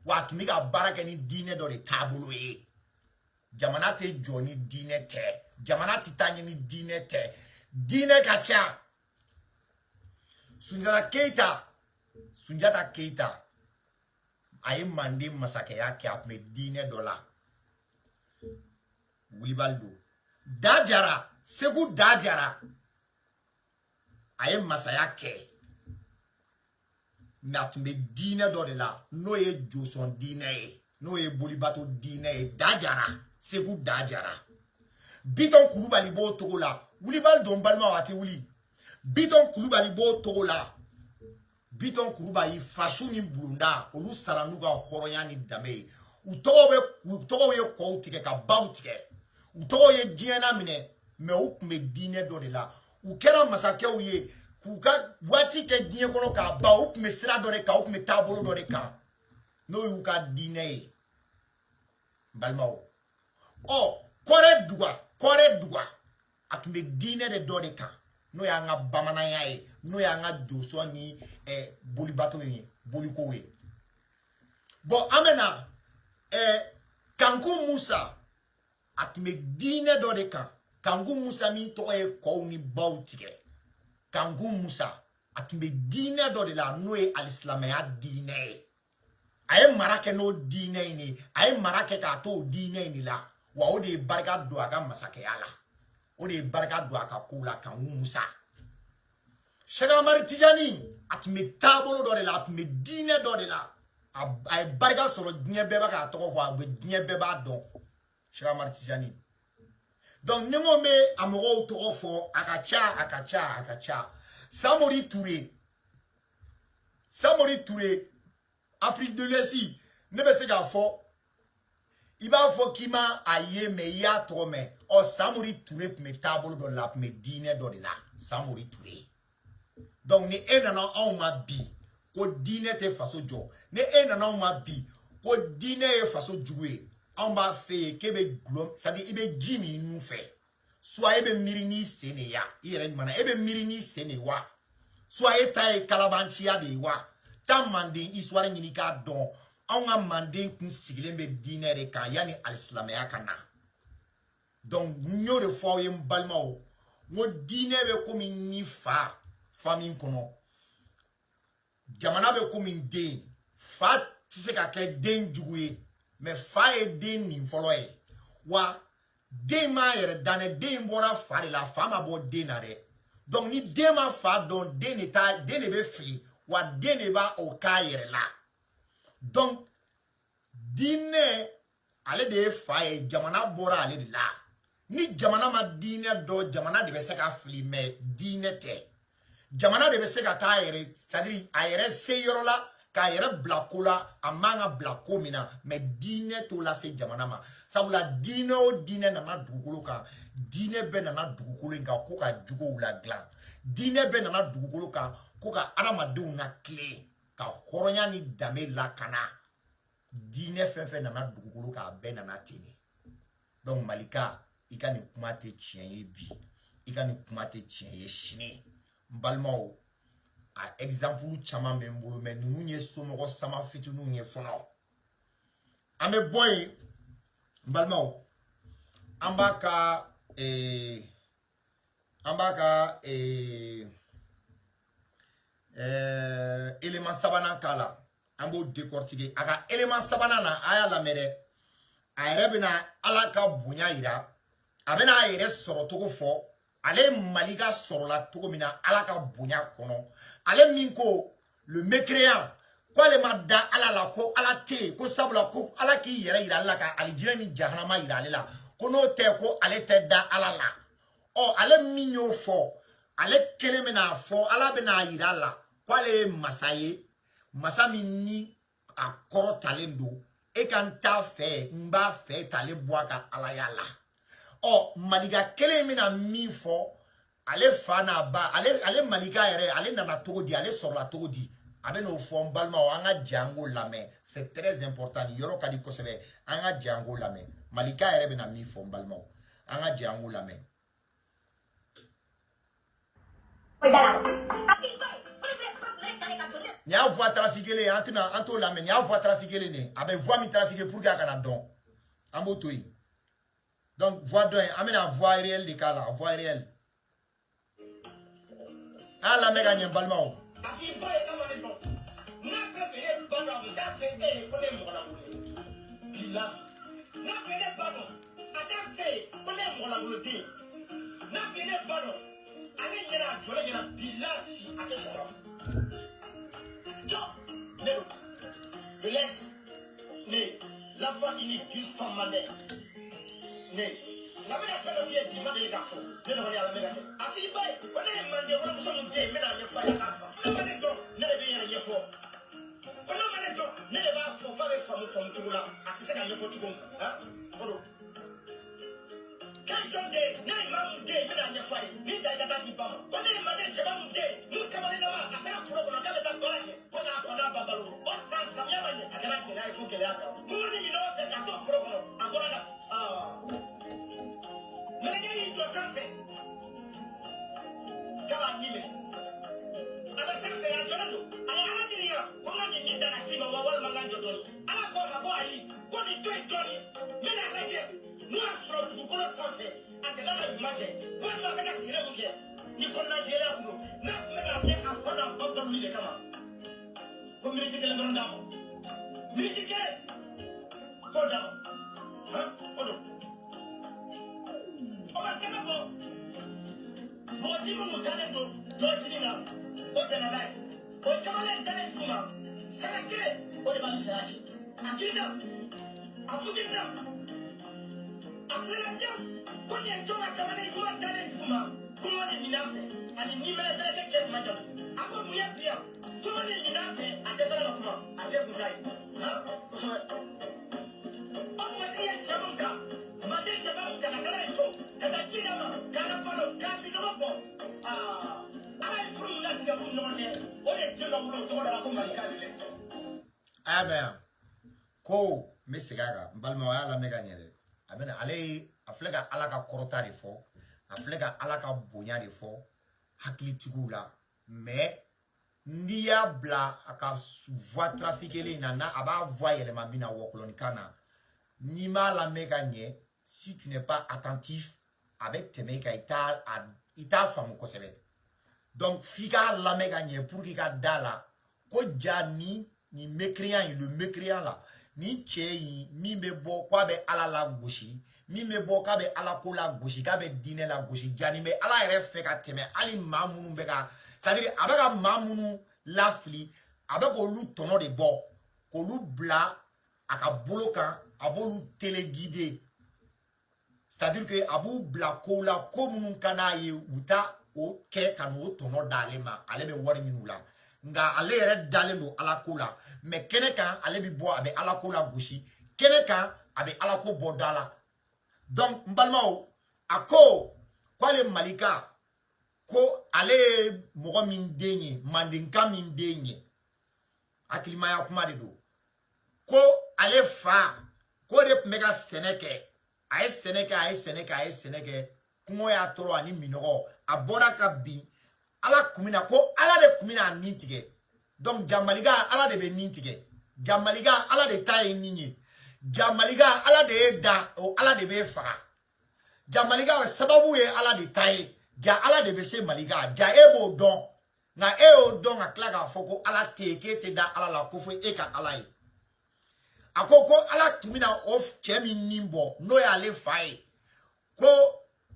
wa a tun bɛ ka baara kɛ ni diinɛ dɔ de taabolo ye. Jamana tɛ jɔ ni diinɛ tɛ, jamana tɛ taa ɲɛ ni diinɛ tɛ. Diinɛ ka ca. Sunjata Keita a ye Manden masakɛya kɛ, a tun bɛ diinɛ dɔ la. Wulibali don. Da Jara, Segu Da Jara a ye masaya kɛ, mais a tun bɛ diinɛ dɔ de la, n'o ye Josɔn diinɛ ye, n'o ye bolibato diinɛ ye. Da Jara, Segu Da Jara. Bitɔn Kulubali b'o togo la. Wulibali don balimaw, a tɛ wuli. Bitɔn Kulubali b'o togo la. Bitɔn Kulubali, Fasu ni Bulunda, olu sara n'u ka hɔrɔnya ni danbe ye. U tɔgɔw ye kɔw tigɛ ka baw tigɛ. U tɔgɔw ye diɲɛna minɛ, mais u tun bɛ diinɛ dɔ de la. U kɛra masakɛw ye, k'u ka waati kɛ diɲɛ kɔnɔ k'a ban, u tun bɛ sira dɔ de kan, u tun bɛ taabolo dɔ de kan, n'o y'u ka diinɛ ye. Balimaw. Kɔrɛ Duga, a tun bɛ diinɛ de dɔ de kan, n'o y'an ka bamananya ye, n'o y'an ka Josɔn ni bolibato ye, boliko ye. Bon, an bɛna Kanku Musa, a tun bɛ diinɛ dɔ de kan. Kanku Musa min tɔgɔ ye kɔw ni baw tigɛ. Kanku Musa, a tun bɛ diinɛ dɔ de la, n'o ye alisilamɛya diinɛ ye. A ye mara kɛ n'o diinɛ in ye, a ye mara kɛ k'a to o diinɛ in de la, wa o de ye barika don a ka masakɛya la, o de ye barika don a ka kow la. Kanku Musa, Sɛki Amadu Tijani, a tun bɛ taabolo dɔ de la, a tun bɛ diinɛ dɔ de la, a ye barika sɔrɔ diɲɛ bɛɛ b'a k'a tɔgɔ fɔ, a bɛ diɲɛ bɛɛ b'a dɔn. Sɛki Amadu Tijani. Donc ni mo bɛ a mɔgɔw tɔgɔ fɔ, a ka ca. Samori Ture, Afrique de l'Est, ne bɛ se k'a fɔ, i b'a fɔ k'i ma a ye, mais i y'a tɔgɔ mɛn. Samori Ture tun bɛ taabolo dɔ la, a tun bɛ diinɛ dɔ de la. Samori Ture. Donc ni e nana anw ma bi ko diinɛ tɛ faso jɔ, ni e nana anw ma bi ko diinɛ ye faso jugu ye, anw b'a fɛ yen k'e bɛ gulɔ, c'est-à-dire i bɛ ji min nun fɛ, soit e bɛ miiri n'i sen de ye, i yɛrɛ ɲuman na, e bɛ miiri n'i sen de ye wa, soit e ta ye kalabanciya de ye wa. Taa Manden histoire ɲini k'a dɔn. Anw ka Manden kun sigilen bɛ diinɛ de kan yanni alisilamɛya ka na. Donc n y'o de fɔ aw ye n balimaw, n ko diinɛ bɛ komi ni fa min kɔnɔ, jamana bɛ komi den, fa tɛ se ka kɛ den jugu ye, mais fa ye den nin fɔlɔ ye, wa den m'a yɛrɛ dan dɛ, den bɔra fa de la, fa ma bɔ den na dɛ. Donc ni den ma fa dɔn, den de bɛ fili, wa den de b'a o k'a yɛrɛ la. Donc diinɛ ale de ye fa ye, jamana bɔra ale de la. ni jamana ma diinɛ dɔ jamana de bɛ se ka fili mais diinɛ tɛ jamana de bɛ se ka taa yɛrɛ c'est-à-dire a yɛrɛ se yɔrɔ la k'a yɛrɛ bila ko la a man ka bila ko min na mais diinɛ t'o lase jamana ma sabula diinɛ o diinɛ nana dugukolo kan diinɛ bɛɛ nana dugukolo in kan ko ka juguw ladilan diinɛ bɛɛ nana dugukolo kan ko ka adamadenw latilen ka hɔrɔnya ni danbe lakana diinɛ fɛn fɛn nana dugukolo kan a bɛɛ nana ten de donc malika i ka nin kuma tɛ tiɲɛ ye bi i ka nin kuma tɛ tiɲɛ ye sini n balimaw a exemple caman bɛ n bolo mais ninnu ye somɔgɔ sama fitininw ye fɔlɔ an bɛ bɔ yen n balimaw an b'a ka élément sabanan k'a la an b'o décortiquer a ka élément sabanan na a y'a lamɛn dɛ a yɛrɛ bɛna ala ka bonya yira a bɛna a yɛrɛ sɔrɔ cogo fɔ ale malika sɔrɔla cogo min na ala ka bonya kɔnɔ ale min ko le mécréant ko ale ma da ala la ko ala tɛ yen ko sabula ko ala k'i yɛrɛ yira ale la ka alijinɛ ni jahanama yira ale la ko n'o tɛ ko ale tɛ da ala la ɔ ale min y'o fɔ ale kelen bɛna fɔ ala bɛna yira a la ko ale ye masa ye masa min ni a kɔrɔ talen don e ka n t'a fɛ n b'a fɛ t'ale bɔ a ka alaya la ɔ malika kelen bɛna min fɔ ale fa n'a ba ale malika yɛrɛ ale nana cogo di ale sɔrɔla cogo di a bɛ n'o fɔ n balimaw an ka jɛ an k'o lamɛn c'est très important nin yɔrɔ ka di kosɛbɛ an ka jɛ an k'o lamɛn malika yɛrɛ bɛna min fɔ n balimaw an ka jɛ an k'o lamɛn. Ni y'a voix trafiquée an tɛna an t'o lamɛn ni y'a voix trafiquée de a bɛ voix min trafiquée pour que a kana dɔn an b'o to yen donc voix dɔ in an bɛna voix réelle de k'a la voix réelle a y'a lamɛn ka ɲɛ balimaw. La voix unique d'une femme madère. La mère a fait aussi un dimanche de garçon. Je ne regarde la mère. A fait bail. On est mandé, on a sommes des mais dans les fois, il y a pas. On a dit donc, ne le bien rien fort. On a dit donc, ne le va faut faire femme tout là. A qui c'est dans le faut tout hein? Pardon. Quelqu'un de ne m'a monté mais dans les fois, ni d'ailleurs qui pas. On est mandé, je vais monter. Nous camarades là, à faire pour on a fait la barrage. On a fait la babalo. On s'en savait pas. À la qu'il a il faut qu'elle a. Pour nous il a fait 14 francs. Encore là. Ah. Mais les gars, ils doivent s'en faire. Comment dire? Alors, ça fait un journal. Alors, à la dernière, comment dire dans la cime, on va voir le magasin de Doni. Alors, on va voir Ali. On est deux Doni. Mais la région, nous, on se retrouve pour le s'en faire. À de la image, on va faire la cinéma. Ni qu'on a géré à nous. Mais on a à fond dans le temps de l'île. Comme il dit que le grand dame. Mais il dit que. Bon dame. Hein? On va faire bon. Bon, dis-moi, mon talent, d'ordinaire, au Canada, au Cameroun, talent, c'est la clé, au débat de Sarachi. À Guinée, à Fouguina, après la guerre, quand il y a un jour à Cameroun, il faut un talent, comment les minafs, à des niveaux de la quête, madame. À quoi vous y êtes bien? Comment les minafs, à des allocations, à ces bouteilles. Hein? On va dire, c'est mon cas. Madame, c'est pas mon cas, la galère est faux. Elle a dit là-bas, quand la parole, quand il ne va pas. Ah, il faut nous laisser pour nous manger. On est deux dans le tour de la communauté de l'Est. Ah ben, ko me segaga, balma ya la mega nyere. Abena ale aflega alaka korota de fo, aflega alaka bonya de fo, hakili tigula, mais ndi ya bla aka voix trafiquée nana aba voix ele mabina wokolonikana. Ni ma la mega nye, si tu n'es pas attentif avec tes mecs, il t'a fait kosebe. Donc, figa la mega nye pour qu'il a dala, ko ja ni mécréant, le mécréant là, ni tche, mi mebo, quoi be ala la gauchi, mi mebo, ka be ala ko la gauchi, ka be dîner la gauchi, jani me ala ref ka teme, ali mamunu bega, c'est-à-dire, avec mamunu la fli, avec olu tono de bo, kolu bla, aka bolokan, abolu téléguidé. c'est-à-dire que abu blako la ko munun kana ye uta o ke kanu tono dalema ale be wari minula nga ale yɛrɛ dalen do ala ko la mais kɛnɛ kan ale bi bɔ a bɛ ala ko la gosi kɛnɛ kan a bɛ ala ko bɔ da la donc n balimaw a ko ale malika ko ale ye mɔgɔ min den ye mandenka min den ye hakilimaya kuma de do ko ale fa ko de tun bɛ ka sɛnɛ kɛ a ye sɛnɛ kɛ a ye sɛnɛ kɛ a ye sɛnɛ kɛ kungo y'a tɔɔrɔ ani minɔgɔ a bɔra ka bin ala kumina ko ala de kumina nin tigɛ donc jamalika ala de bɛ nin tigɛ jamalika ala de ta ye nin ye jamalika ala de ye da o ala de bɛ faga jamalika sababu ye ala de ta ye ja ala de bɛ se malika ja e b'o dɔn nka e y'o dɔn ka tila k'a fɔ ko ala tɛ yen k'e tɛ da ala la ko fo e ka ala ye a ko ala tumina o cɛ min nin bɔ n'o y'ale fa ye ko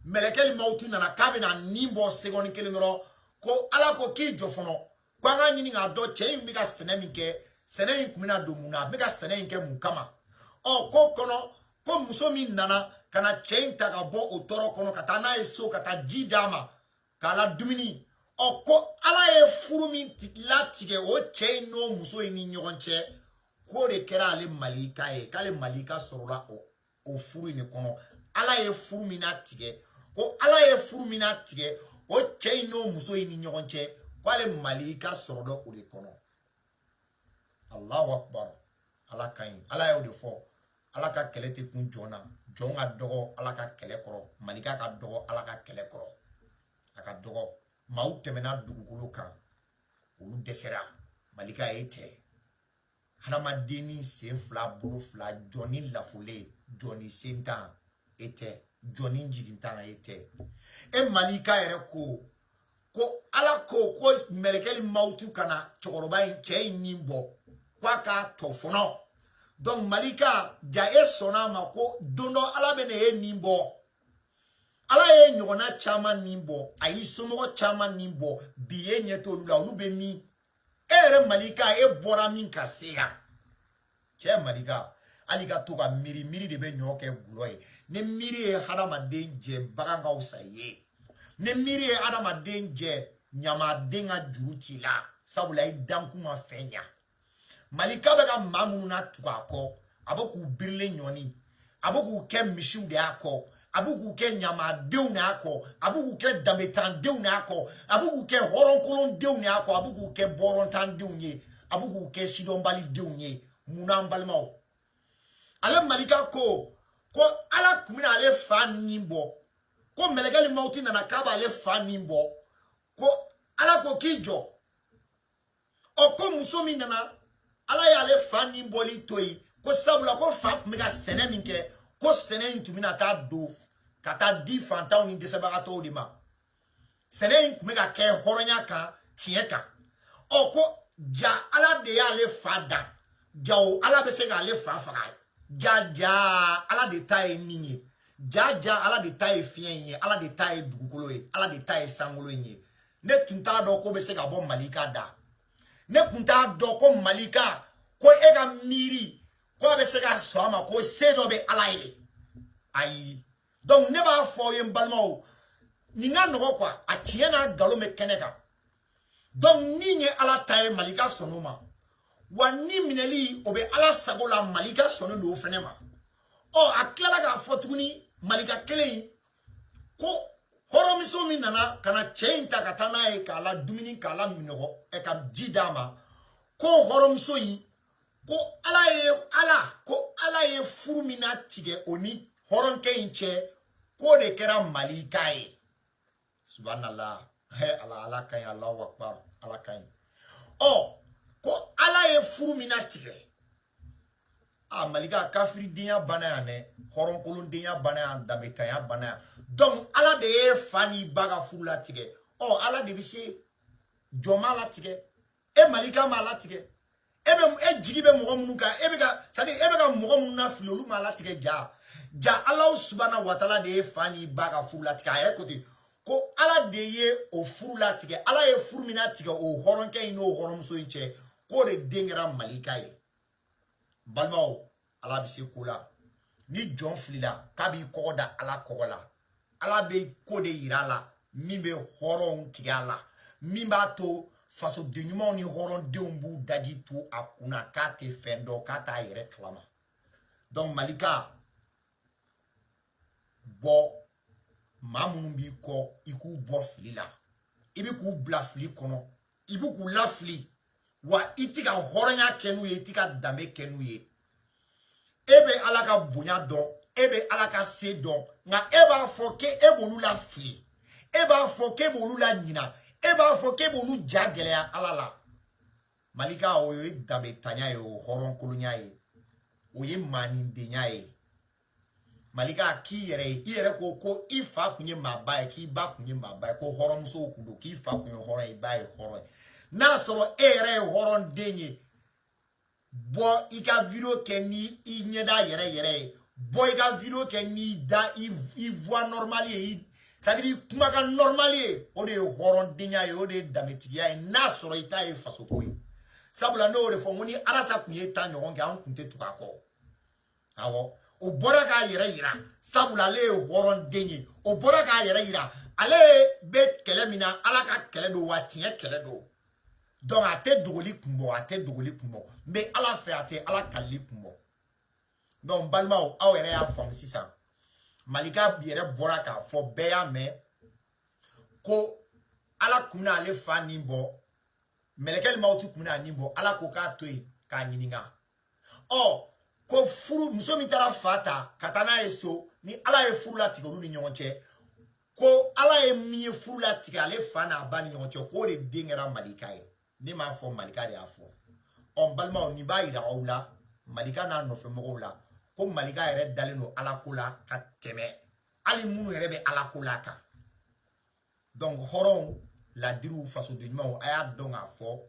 mɛlɛkɛli mawutu nana k'a bɛna nin bɔ seconde kelen dɔrɔn ko ala ko k'i jɔ fɔlɔ ko an ka ɲini k'a dɔn cɛ in bɛ ka sɛnɛ min kɛ sɛnɛ in kun bɛna don mun na a bɛ ka sɛnɛ in kɛ mun kama ɔ ko kɔnɔ ko muso min nana ka na cɛ in ta ka bɔ o tɔɔrɔ kɔnɔ ka taa n'a ye so ka taa ji d'a ma k'a la dumuni ɔ ko ala ye furu min latigɛ o cɛ in n'o muso in ni ɲɔgɔn cɛ k'o de kɛra ale malika ye k'ale malika sɔrɔla o furu in de kɔnɔ ala ye furu min latigɛ ko ala ye furu min latigɛ o cɛ in n'o muso in ni ɲɔgɔn cɛ k'ale malika sɔrɔla o de kɔnɔ Allahu akbar ala ka ɲi ala y'o de fɔ ala ka kɛlɛ tɛ kun jɔn na jɔn ka dɔgɔ ala ka kɛlɛ kɔrɔ malika ka dɔgɔ ala ka kɛlɛ kɔrɔ a ka dɔgɔ maaw tɛmɛna dugukolo kan olu dɛsɛra malika ye tɛ hadamaden ni sen fila bolo fila jɔn ni lafulen jɔn ni sen tan e tɛ jɔn ni jigin tan e tɛ e malika yɛrɛ ko ala ko mɛlɛkɛli mawutu kana cɛkɔrɔba in cɛ in nin bɔ k'a k'a tɔ fɔnɔ donc malika ja e sɔnna a ma ko don dɔ ala bɛ na e nin bɔ ala ye ɲɔgɔnna caman nin bɔ a y'i somɔgɔ caman nin bɔ bi e ɲɛ t'olu la olu bɛ min e yɛrɛ malika e bɔra min ka se yan cɛ malika hali ka to ka miiri de bɛ ɲɔ kɛ gulɔ ye ni miiri ye hadamaden jɛ bagan ka fisa i ye ni miiri ye hadamaden jɛ ɲamaden ka juru t'i la sabula i dankun ma fɛn ɲa malika bɛ ka maa minnu na tugu a kɔ a bɛ k'u birilen ɲɔni a bɛ k'u kɛ misiw de y'a kɔ a bɛ k'u kɛ ɲamadenw de y'a kɔ a bɛ k'u kɛ danbetandenw de y'a kɔ a bɛ k'u kɛ hɔrɔnkolondenw de y'a kɔ a bɛ k'u kɛ bɔrɔntandenw ye a bɛ k'u kɛ sidɔnbalidenw ye munna an balimaw ale malika ko ala kun bɛna ale fa nin bɔ ko mɛlɛkɛli mawuti nana k'a b'ale fa nin bɔ ko ala ko k'i jɔ ɔ ko muso min nana ala y'ale fa nin bɔli to yen ko sabula ko fa tun bɛ ka sɛnɛ min kɛ ko sɛnɛ in tun bɛna taa don ka taa di fantanw ni dɛsɛbagatɔw de ma sɛnɛ in tun bɛ ka kɛ hɔrɔnya kan tiɲɛ kan ɔ ko ja ala de y'ale fa dan ja o ala bɛ se k'ale fa faga ja ala de ta ye nin ye ja ala de ta ye fiɲɛ ye ala de ta ye dugukolo ye ala de ta ye sankolo ye ne tun t'a dɔn ko bɛ se ka bɔ malika da ne tun t'a dɔn ko malika ko e ka miiri ko a bɛ se ka sɔn a ma ko se dɔ bɛ ala ye ayi donc ne b'a fɔ aw ye n balimaw nin ka nɔgɔ quoi a tiɲɛ n'a nkalon bɛ kɛnɛ kan donc ni ye ala ta ye malika sɔnn'o ma wa ni minɛli o bɛ ala sago la malika sɔnnen don o fɛnɛ ma ɔ a tilala k'a fɔ tuguni malika kelen in ko hɔrɔnmuso min nana ka na cɛ in ta ka taa n'a ye k'a la dumuni k'a la minɔgɔ ka ji d'a ma ko hɔrɔnmuso in ko ala ye furu min tigɛ o ni hɔrɔnkɛ in cɛ k'o de kɛra malika ye subhanallah ala ka ɲi Allahu akbar ala ka ɲi ɔ ko ala ye furu min tigɛ malika kafiridenya banna yan dɛ hɔrɔnkolondenya banna yan danbetanya banna yan donc ala de ye fa ni ba ka furu latigɛ ala de bɛ se jɔn m'a latigɛ e malika m'a latigɛ e jigi bɛ mɔgɔ minnu kan e bɛ ka mɔgɔ minnu na fili olu m'a latigɛ ja ala subhanahu wa taala de ye fa ni ba ka furu latigɛ a yɛrɛ ko ten ko ala de ye o furu latigɛ ala ye furu min latigɛ o hɔrɔnkɛ in n'o hɔrɔnmuso in cɛ k'o de den kɛra malika ye balimaw ala bɛ se ko la ni John Flila kabi koda ala kola ala be kode irala mimbe horon tiala mimba to faso de ɲumanw ni horon denw b'u daji to a kunna k'a tɛ fɛn dɔn k'a t'a yɛrɛ kalama donc Malika bɔ maa minnu b'i kɔ i k'u bɔ fili la i bɛ k'u bila fili kɔnɔ i bɛ k'u lafili wa i ti ka hɔrɔnya kɛ n'u ye i ti ka danbe kɛ n'u ye e bɛ ala ka bonya dɔn e bɛ ala ka se dɔn nka e b'a fɔ k'e b'olu lafili e b'a fɔ k'e b'olu la ɲina e b'a fɔ k'e b'olu ja gɛlɛya ala la Malika o ye danbe tanya ye o hɔrɔn kolonya ye o ye maanidenya ye Malika k'i yɛrɛ ye i yɛrɛ ko i fa kun ye maaba ye k'i ba kun ye maaba ye ko hɔrɔnmusow kun don k'i fa kun ye hɔrɔn ye i ba ye hɔrɔn ye n'a sɔrɔ e yɛrɛ ye hɔrɔn den ye bɔ i ka video kɛ ni i ɲɛda yɛrɛ ye bɔ i ka video kɛ ni i voix normale ye c'est-à-dire kumakan normal ye o de ye hɔrɔndenya ye o de ye danbetigiya ye n'a sɔrɔ i ta ye fasoko ye sabula n'o de fɔ ko ni Alasa kun ye ta ɲɔgɔn kɛ an kun tɛ tugu a kɔ awɔ o bɔra k'a yɛrɛ yira sabula ale ye hɔrɔnden ye o bɔra k'a yɛrɛ yira ale bɛ kɛlɛ min na ala ka kɛlɛ don wa tiɲɛ kɛlɛ don donc a tɛ dogoli kun bɔ a tɛ dogoli kun bɔ n bɛ ala fɛ a tɛ ala kalili kun bɔ donc balimaw aw yɛrɛ y'a faamu sisan Malika yɛrɛ bɔra k'a fɔ bɛɛ y'a mɛn ko ala kun bɛna ale fa nin bɔ mɛlɛkɛ maaw tɛ kun bɛna nin bɔ ala ko k'a to yen k'a ɲininka ko furu muso min taara fa ta ka taa n'a ye so ni ala ye furu latigɛ olu ni ɲɔgɔn cɛ ko ala ye min ye furu latigɛ ale fa n'a ba ni ɲɔgɔn cɛ k'o de den kɛra Malika ye ne m'a fɔ Malika de y'a fɔ balimaw nin b'a yira aw la Malika n'a nɔfɛ mɔgɔw la ko Malika yɛrɛ dalen don ala ko la ka tɛmɛ hali minnu yɛrɛ bɛ ala ko la kan donc hɔrɔnw ladiriw fasoden ɲumanw a y'a dɔn k'a fɔ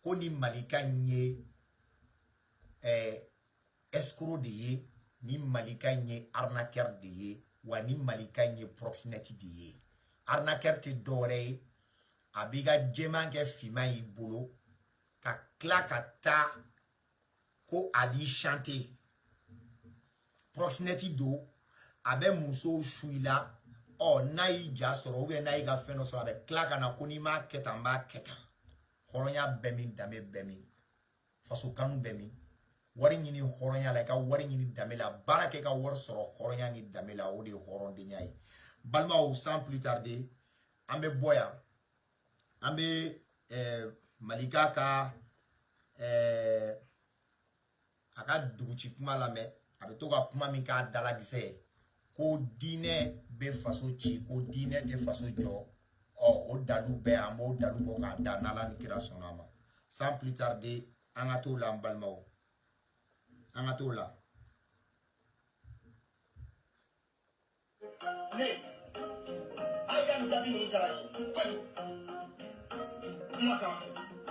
ko ni Malika in ye escroc de ye ni Malika in ye arnaqueur de ye wa ni Malika in ye proxénète de ye arnaqueur tɛ dɔwɛrɛ ye a b'i ka jɛman kɛ finman y'i bolo ka tila ka taa ko a b'i chanter proxénète don a bɛ musow su i la n'a y'i ja sɔrɔ ou bien n'a y'i ka fɛn dɔ sɔrɔ a bɛ tila ka na ko n'i m'a kɛ tan n b'a kɛ tan hɔrɔnya bɛ min danbe bɛ min faso kanu bɛ min wari ɲini hɔrɔnya la i ka wari ɲini danbe la baara kɛ ka wari sɔrɔ hɔrɔnya ni danbe la o de ye hɔrɔndenya ye balimaw sans plus tarder an bɛ bɔ yan an bɛ Malika ka a ka duguci kuma lamɛn a bɛ to ka kuma min k'a dalakisɛ ye ko diinɛ bɛ faso ci ko diinɛ tɛ faso jɔ o dalu bɛɛ an b'o dalu bɔ k'a da n'Ala ni kira sɔnna a ma sans plus tarder an ka t'o la an balimaw an ka t'o la. Ne a ka nin jaabi ninnu diyara n ye kojugu kuma sanfɛ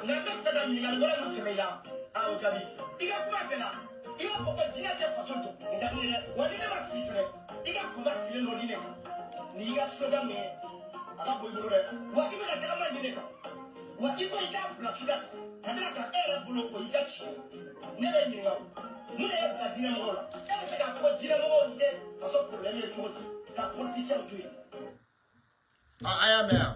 nka n bɛ fɛ ka ɲininkali wɛrɛ min sɛbɛn i la a y'o jaabi i ka kuma bɛɛ la i b'a fɔ ko diinɛ tɛ faso jɔ nin ka di ne dɛ wa ni ne ma fili fɛnɛ i ka kunba sigilen don nin de kan nin y'i ka slogan min ye a ka bon i bolo dɛ wa i bɛna tagama nin de kan wa i ko i k'a bila f'i ka sa ka d'a kan e yɛrɛ bolo o y'i ka tiɲɛ ne bɛ ɲininka o mun de ye bila diinɛ mɔgɔw la e bɛ se k'a fɔ ko diinɛ mɔgɔw tɛ faso problème ye cogo di ka politicien to yen. A y'a mɛn yan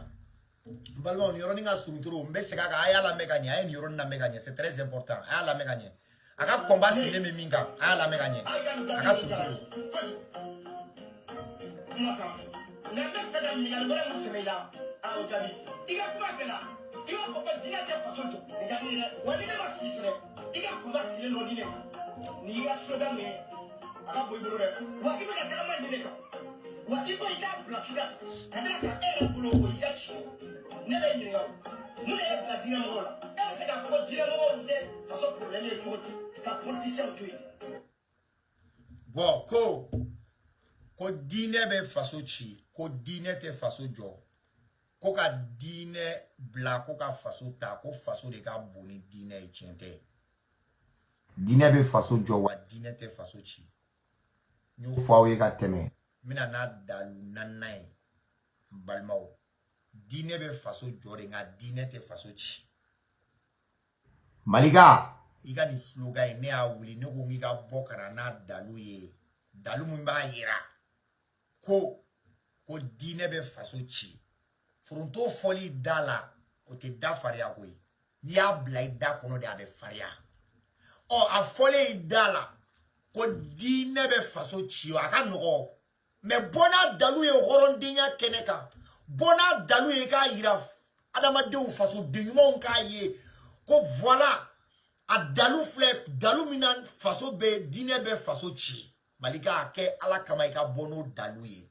balimaw nin yɔrɔnin ka surun trop n bɛ segin a kan a y'a lamɛn ka ɲɛ a ye nin yɔrɔnin lamɛn ka ɲɛ c'est très important a y'a lamɛn ka ɲɛ a ka combat sigilen bɛ min kan a y'a lamɛn ka ɲɛ a ka surun trop. Kuma sanfɛ nka n bɛ fɛ ka ɲininkali wɛrɛ min sɛbɛn i la a y'o jaabi i ka kuma bɛɛ la i b'a fɔ ko diinɛ tɛ faso jɔ nin ka di ne dɛ wa ni ne ma fili fɛnɛ i ka kunba sigilen don nin de kan nin y'i ka slogan min ye a ka bon i bolo dɛ wa i bɛna tagama nin de kan wa i ko i k'a bila f'i ka sa ka d'a kan e yɛrɛ bolo o y'i ka tiɲɛ ne bɛ ɲininka o mun de ye bila diinɛ mɔgɔw la e bɛ se k'a fɔ ko diinɛ mɔgɔw tɛ faso problème ye cogo di ka politicien to yen. Bon ko diinɛ bɛ faso ci ko diinɛ tɛ faso jɔ ko ka diinɛ bila ko ka faso ta ko faso de ka bon ni diinɛ ye tiɲɛ tɛ diinɛ bɛ faso jɔ wa diinɛ tɛ faso ci n y'o fɔ aw ye ka tɛmɛ n bɛna n'a dalu naaninan ye n balimaw diinɛ bɛ faso jɔ de nka diinɛ tɛ faso ci Malika i ka nin slogan ye ne y'a wuli ne ko n k'i ka bɔ ka na n'a dalu ye dalu mun b'a yira ko diinɛ bɛ faso ci foronto fɔli da la o tɛ da fariya koyi n'i y'a bila i da kɔnɔ de a bɛ fariya a fɔlen i da la ko diinɛ bɛ faso ci a ka nɔgɔ mais bɔnna dalu ye hɔrɔndenya kɛnɛ kan bɔnna dalu ye k'a yira adamadenw fasoden ɲumanw k'a ye ko voilà a dalu filɛ dalu min na faso bɛ diinɛ bɛ faso ci Mali ka kɛ ala kama i ka bɔ n'o dalu ye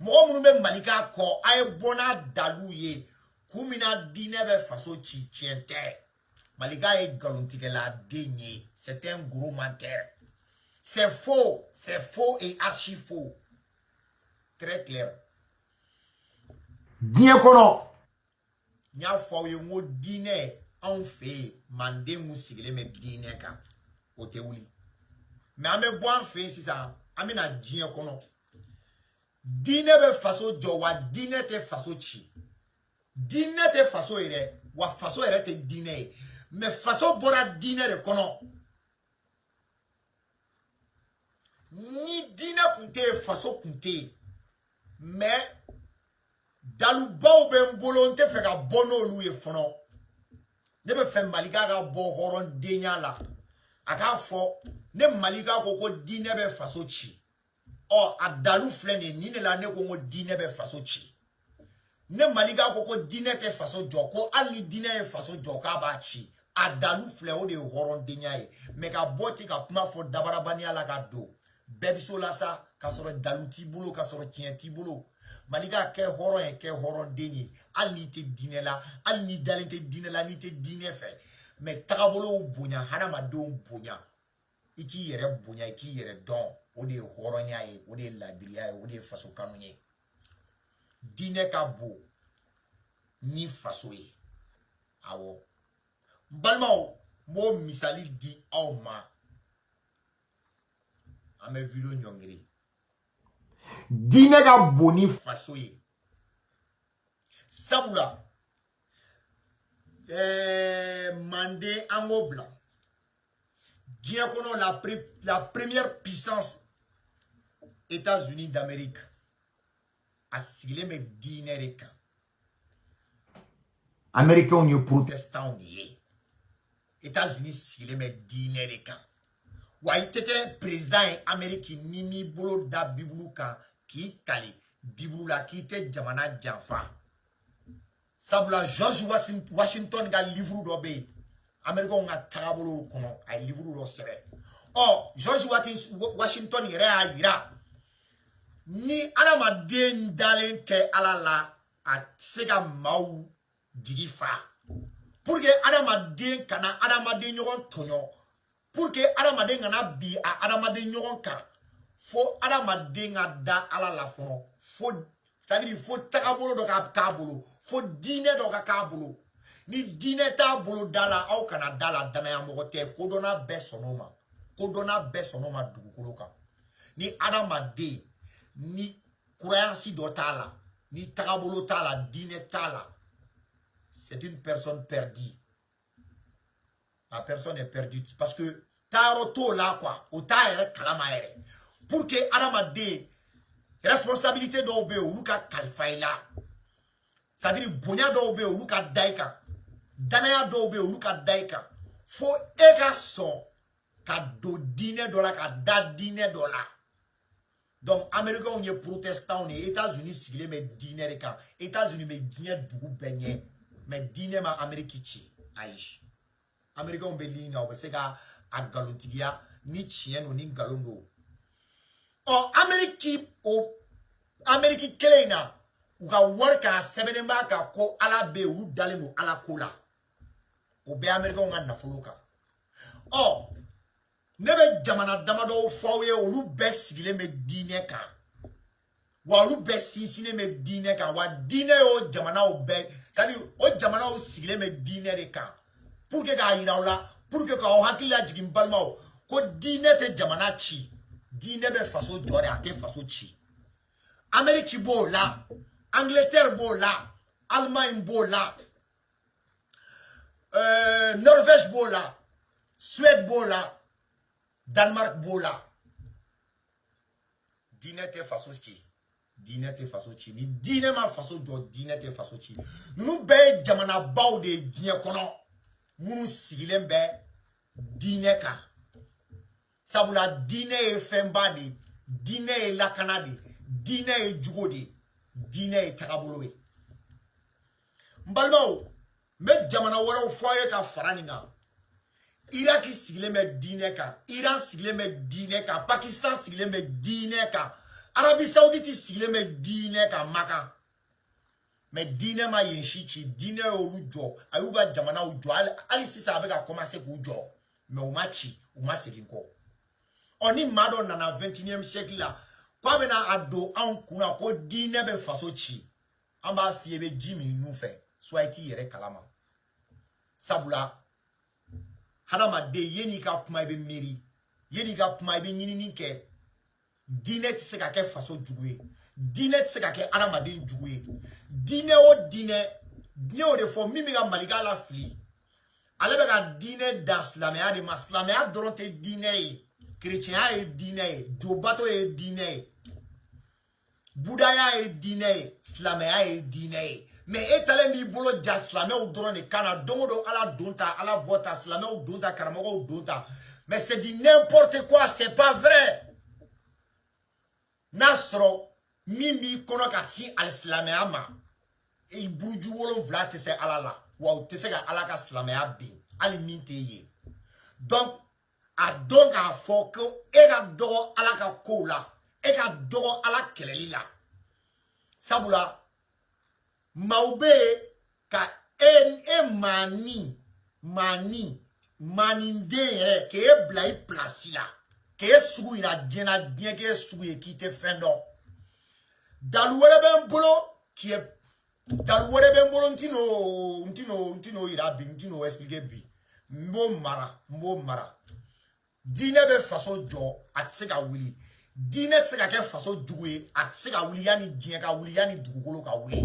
mɔgɔ minnu bɛ Mali ka kɔ a ye bɔ n'a dalu ye kun min na diinɛ bɛ faso ci tiɲɛ tɛ Mali ka ye nkalontigɛladen ye c'est un gros menteur c'est faux et archi faux très clair diɲɛ kɔnɔ n y'a fɔ aw ye n ko diinɛ anw fɛ yen manden mun sigilen bɛ diinɛ kan o tɛ wuli mais an bɛ bɔ an fɛ yen sisan an bɛ na diɲɛ kɔnɔ diinɛ bɛ faso jɔ wa diinɛ tɛ faso ci diinɛ tɛ faso ye dɛ wa faso yɛrɛ tɛ diinɛ ye mais faso bɔra diinɛ de kɔnɔ ni diinɛ kun tɛ yen faso kun tɛ yen mais dalubaw bɛ n bolo n tɛ fɛ ka bɔ n'olu ye fɔlɔ ne bɛ fɛ Malika ka bɔ hɔrɔndenya la a k'a fɔ ne Malika ko diinɛ bɛ faso ci a dalu filɛ nin ye nin de la ne ko n ko diinɛ bɛ faso ci ne Malika ko diinɛ tɛ faso jɔ ko hali ni diinɛ ye faso jɔ k'a b'a ci a dalu filɛ o de ye hɔrɔndenya ye mais ka bɔ ten ka kuma fɔ dabarabaniya la ka don bɛɛ bɛ so la sa ka sɔrɔ dalu t'i bolo ka sɔrɔ tiɲɛ t'i bolo Malika kɛ hɔrɔn ye kɛ hɔrɔnden ye hali n'i tɛ diinɛ la hali n'i dalen tɛ diinɛ la n'i tɛ diinɛ fɛ mais tagabolow bonya hadamadenw bonya i k'i yɛrɛ bonya i k'i yɛrɛ dɔn o de ye hɔrɔnya ye o de ye ladiriya ye o de ye faso kanu ye diinɛ ka bon ni faso ye awɔ n balimaw n b'o misali di aw ma an bɛ video ɲɔngiri diinɛ ka bon ni faso ye sabula manden an k'o bila diɲɛ kɔnɔ la première puissance États-Unis d'Amérique a sigilen bɛ diinɛ de kan Américains ye protestants de ye États-Unis sigilen bɛ diinɛ de kan wa i tɛ kɛ président ye Amérique ni m'i bolo da Bible kan k'i kali Bible la k'i tɛ jamana janfa sabula George Washington ka livre dɔ bɛ yen Américains ka tagabolo kɔnɔ a ye livre dɔ sɛbɛn George Washington yɛrɛ y'a yira ni adamaden dalen tɛ Ala la a tɛ se ka maaw jigi fa pour que adamaden kana adamaden ɲɔgɔn tɔɲɔ pour que adamaden kana bi a adamaden ɲɔgɔn kan fo adamaden ka da Ala la fɔlɔ c'est-à-dire fo tagabolo dɔ ka k'a bolo fo diinɛ dɔ ka k'a bolo ni diinɛ t'a bolo da la aw kana da la danayamɔgɔ tɛ kodɔnna bɛɛ sɔnn'o ma dugukolo kan ni adamaden ni croyance dɔ t'a la ni tagabolo t'a la diinɛ t'a la c'est une personne perdue la personne est perdue parce que taayɔrɔ t'o la quoi o t'a yɛrɛ kalama yɛrɛ pour que adamaden responsabilité dɔw bɛ yen olu ka kalifa i la c'est-à-dire bonya dɔw bɛ yen olu ka da i kan danaya dɔw bɛ yen olu ka da i kan fo e ka sɔn ka don diinɛ dɔ la ka da diinɛ dɔ la donc Américains ye protestants ye États-Unis sigilen bɛ diinɛ de kan États-Unis bɛ diɲɛ dugu bɛɛ ɲɛ mais diinɛ ma Amérique ci ayi Américains bɛ ligne na u bɛ se ka a nkalontigiya ni tiɲɛ don ni nkalon don Amérique kelen in na u ka wari k'a sɛbɛnnen b'a kan ko Ala bɛ yen olu dalen don Ala ko la o bɛɛ Américains ka nafolo kan ne bɛ jamana damadɔ fɔ aw ye olu bɛɛ sigilen bɛ diinɛ kan wa olu bɛɛ sinsinnen bɛ diinɛ kan wa diinɛ y'o jamanaw bɛɛ c'est-à-dire o jamanaw sigilen bɛ diinɛ de kan pour que k'a yira aw la pour que k'aw hakili lajigin balimaw ko diinɛ tɛ jamana ci diinɛ bɛ faso jɔ de a tɛ faso ci Amérique b'o la Angleterre b'o la Allemagne b'o la Norvège b'o la Suède b'o la Danemark b'o la dinɛ tɛ faso ci dinɛ tɛ faso ci ni dinɛ ma faso jɔ dinɛ tɛ faso ci ninnu bɛɛ ye jamanabaw de ye diɲɛ kɔnɔ minnu sigilen bɛ dinɛ kan sabula dinɛ ye fɛnba de dinɛ ye lakana de dinɛ ye jugo de dinɛ ye tagabolo ye n balimaw n bɛ jamana wɛrɛw fɔ a ye ka fara nin kan Iraki sigilen bɛ dinɛ kan Iran sigilen bɛ dinɛ kan Pakistan sigilen bɛ dinɛ kan Arabie Saoudite sigilen bɛ dinɛ kan Makan mais dinɛ ma yen si ci dinɛ y'olu jɔ a y'u ka jamanaw jɔ hali sisan a bɛ ka commencer k'u jɔ mais u ma ci u ma segin kɔ ɔ ni maa dɔ nana 21e siècle la k'a bɛna a don anw kunna ko dinɛ bɛ faso ci an b'a f'i ye i bɛ ji min nun fɛ soit i t'i yɛrɛ kalama sabula hadamaden yeni ka kuma i bɛ miiri yeni ka kuma i bɛ ɲinini kɛ dinɛ tɛ se ka kɛ faso jugu ye dinɛ tɛ se ka kɛ hadamaden jugu ye dinɛ o dinɛ ne y'o de fɔ min bɛ ka Malika lafili ale bɛ ka dinɛ dan silamɛya de ma silamɛya dɔrɔn tɛ dinɛ ye kerecɛnya ye dinɛ ye jobato ye dinɛ ye budaya ye dinɛ ye silamɛya ye dinɛ ye mais e talen b'i bolo ja silamɛw dɔrɔn de kan na don o don ala don ta ala bɔ ta silamɛw don ta karamɔgɔw don ta mais c'est du n'importe quoi c'est pas vrai n'a sɔrɔ min b'i kɔnɔ ka sin alisilamɛya ma i buruju 7 tɛ se ala la wa u tɛ se ka ala ka silamɛya bin hali min tɛ ye donc a dɔn k'a fɔ ko e ka dɔgɔ ala ka kow la e ka dɔgɔ ala kɛlɛli la sabula maaw bɛ yen ka e maaniden yɛrɛ k'e bila i pilasi la k'e sugu yira diɲɛ na diɲɛ k'e sugu ye k'i tɛ fɛn dɔn dalu wɛrɛ bɛ n bolo dalu wɛrɛ bɛ n bolo n tɛn'o yira bi n tɛn'o expliquer bi n b'o mara dinɛ bɛ faso jɔ a tɛ se ka wuli dinɛ tɛ se ka kɛ faso jugu ye a tɛ se ka wuli yanni diɲɛ ka wuli yanni dugukolo ka wuli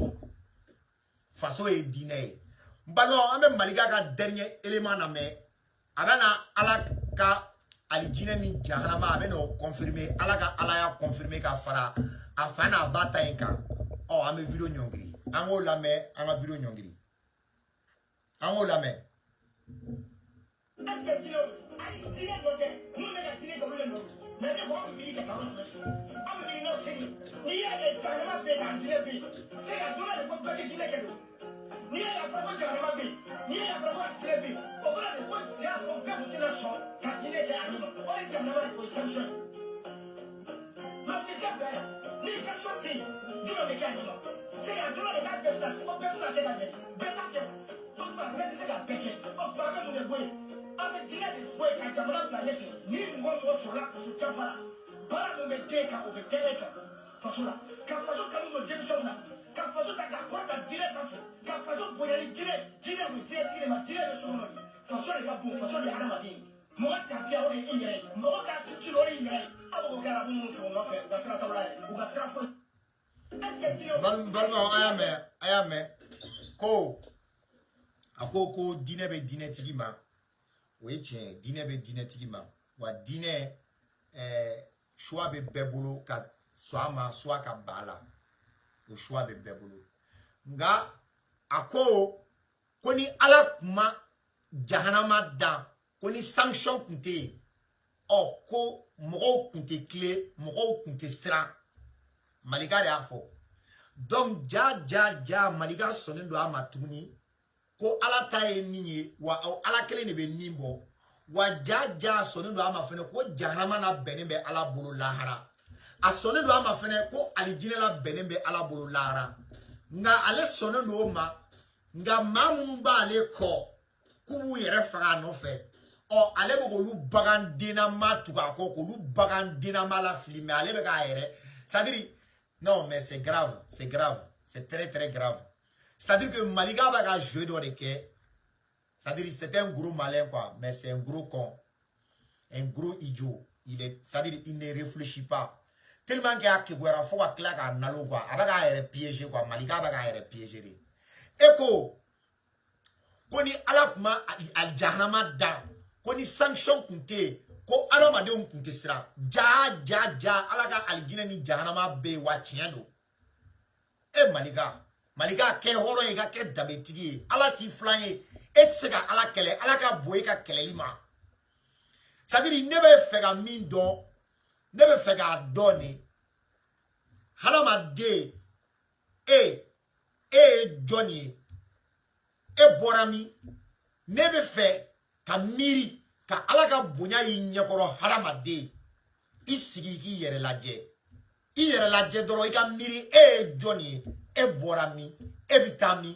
faso ye dinɛ ye n balimaw an bɛ Malika ka dernier élément lamɛn a bɛ na ala ka alijinɛ ni jahanama a bɛ n'o confirmer ala ka alaya confirmer ka fara a fa n'a ba ta in kan ɔ an bɛ video ɲɔngiri an k'o lamɛn an ka video ɲɔngiri an k'o lamɛn. Balimaw a y'a mɛn ko a ko dinɛ bɛ dinɛtigi ma o ye tiɲɛ ye dinɛ bɛ dinɛtigi ma wa dinɛ choix bɛ bɛɛ bolo ka sɔn a ma soit ka ban a la o choix bɛ bɛɛ bolo nka a ko ni ala kun ma jahanama dan ko ni sanction kun tɛ yen ɔ ko mɔgɔw kun tɛ tile mɔgɔw kun tɛ siran Malika de y'a fɔ donc ja Malika sɔnnen don a ma tuguni ko ala ta ye nin ye wa ala kelen de bɛ nin bɔ wa ja sɔnnen don a ma fɛnɛ ko jahanama na bɛnnen bɛ ala bolo lahara a sɔnnen don a ma fɛnɛ ko alijinɛ la bɛnnen bɛ ala bolo lahara nka ale sɔnnen don o ma nka maa minnu b'ale kɔ k'u b'u yɛrɛ faga a nɔfɛ ɔ ale bɛ k'olu bagandennama tugu a kɔ k'olu bagandennama lafili mais ale bɛ k'a yɛrɛ c'est-à-dire non mais c'est grave c'est très très grave c'est-à-dire que Malika b'a ka jeu dɔ de kɛ c'est-à-dire c'est un gros malin quoi mais c'est un gros con un gros idiot c'est-à-dire il ne réfléchit pas tellement qu'il a kekuyara fo ka tila k'a nalo quoi a bɛ k'a yɛrɛ piéger quoi Malika bɛ k'a yɛrɛ piéger de e ko ni ala kun ma jahanama dan ko ni sanction kun tɛ yen ko adamadenw kun tɛ siran ja ala ka alijinɛ ni jahanama bɛ yen wa tiɲɛ don malika kɛ hɔrɔn ye ka kɛ danbetigi ye ala t'i filan ye e tɛ se ka ala kɛlɛ ala ka bon e ka kɛlɛli ma c'est-à-dire ne bɛ fɛ ka min dɔn ne bɛ fɛ k'a dɔn nin hadamaden e ye jɔn ye e bɔra min ne bɛ fɛ ka miiri ka ala ka bonya y'i ɲɛkɔrɔ hadamaden i sigi k'i yɛrɛ lajɛ dɔrɔn i ka miiri e ye jɔn ye e bɔra min e bɛ taa min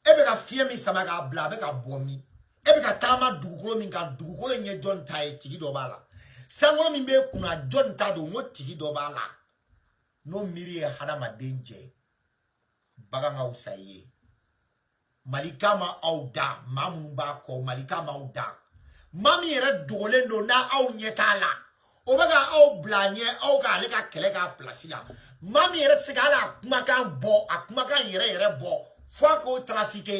e bɛ ka fiɲɛ min sama k'a bila a bɛ ka bɔ min e bɛ ka taama dugukolo min kan dugukolo in ye jɔn ta ye tigi dɔ b'a la sankolo min bɛ kunna jɔn ta don o tigi dɔ b'a la n'o miiri ye hadamaden jɛ bagan ka wusa i ye malika ma aw da maa minnu b'a kɔ malika ma aw da maa min yɛrɛ dogolen don n'aw ɲɛ t'a la o bɛ ka aw bila ɲɛ aw ka ale ka kɛlɛ k'a pilasi la maa min yɛrɛ tɛ se ka hali a kumakan bɔ a kumakan yɛrɛ bɔ fo a k'o tarafike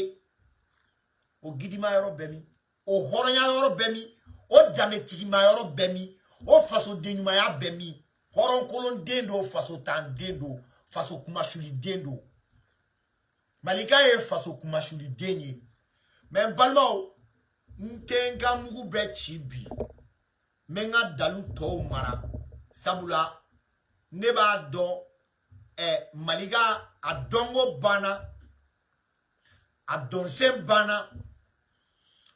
o gidima yɔrɔ bɛ min o hɔrɔnya yɔrɔ bɛ min o danbetigima yɔrɔ bɛ min o fasoden ɲumanya bɛ min hɔrɔnkolon den don faso tan den don faso kumasuli den don malika ye faso kumasuli den ye mɛ n balimaw n tɛ n ka mugu bɛɛ ci bi n bɛ n ka dalu tɔw mara sabula ne b'a dɔn malika a dɔnko banna a dɔnsen banna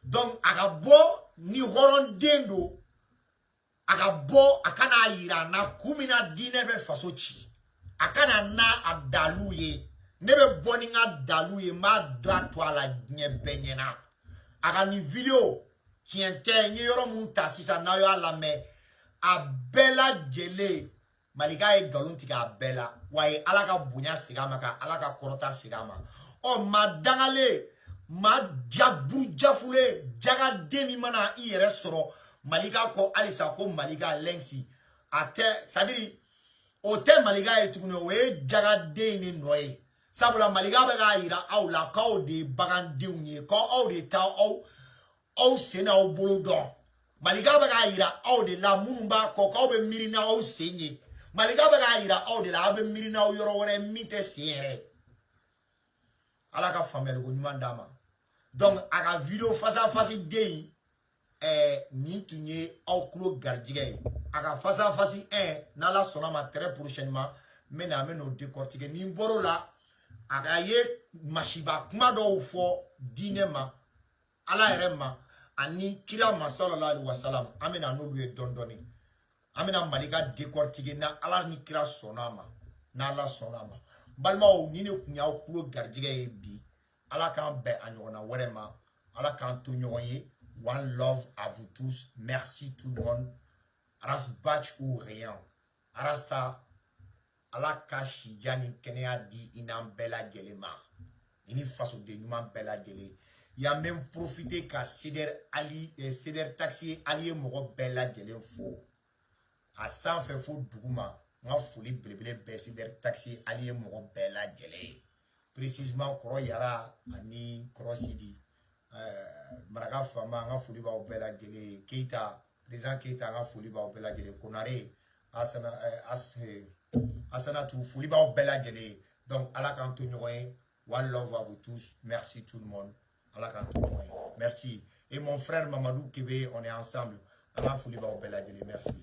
donc a ka bɔ ni hɔrɔnden don a ka bɔ a kana yira na kun min na diinɛ bɛ faso ci a kana n'a a dalu ye ne bɛ bɔ ni n ka dalu ye n b'a da to a la diɲɛ bɛɛ ɲɛna a ka nin video tiɲɛ tɛ n ye yɔrɔ minnu ta sisan n'aw y'a lamɛn a bɛɛ lajɛlen malika ye nkalon tigɛ a bɛɛ la wa a ye ala ka bonya segin a ma ka ala ka kɔrɔta segin a ma ɔ maa dangalen maa jafulen jagaden min mana i yɛrɛ sɔrɔ malika kɔ halisa ko malika lɛnsi a tɛ c'est-à-dire o tɛ malika ye tuguni o ye jagaden ni nɔ ye sabula malika bɛ k'a yira aw la k'aw de ye bagandenw ye k'aw de ta aw sen n'aw bolo dɔn malika bɛ k'a yira aw de la minnu b'a kɔ k'aw bɛ miiri n'aw sen ye malika bɛ k'a yira aw de la aw bɛ miiri n'aw yɔrɔ wɛrɛ min tɛ sen yɛrɛ ala ka faamuyaliko ɲuman d'a ma donc a ka video face à face den nin tun ye aw tulo garijɛgɛ ye a ka face à face 1 n'ala sɔnna ma très prochainement n bɛ n'o décortiquer ni n bɔr'o la a ka ye masiba kuma dɔw fɔ diinɛ ma ala yɛrɛ ma ani kira ma sallallahu alaihi wasallam an bɛna n'olu ye dɔɔni dɔɔni an bɛna malika décortiquer na ala ni kira sɔnna ma n'ala sɔnna ma balimaw ni ne kun y'aw tulo garijɛgɛ ye bi ala k'an bɛn a ɲɔgɔnna wɛrɛ ma ala k'an to ɲɔgɔn ye one love à vous tous merci tout le monde aras batch ou rien arasta ala ka sija ni kɛnɛya di i n'an bɛɛ lajɛlen ma i ni fasoden ɲuman bɛɛ lajɛlen yan bɛ n profiter ka seder taxi ali ye mɔgɔ bɛɛ lajɛlen fo a sanfɛ fo duguma n ka foli belebele bɛɛ seder taxi ali ye mɔgɔ bɛɛ lajɛlen précisément kɔrɔ yara ani kɔrɔ sidi maraka fama n ka foli b'aw bɛɛ lajɛlen Keita président Keita n ka foli b'aw bɛɛ lajɛlen Konare Asanatu foli b'aw bɛɛ lajɛlen donc ala k'an to ɲɔgɔn ye one love à vous tous merci tout le monde ala k'an to ɲɔgɔn ye merci et mon frère Mamadou Kébé on est ensemble an ka foli b'aw bɛɛ lajɛlen merci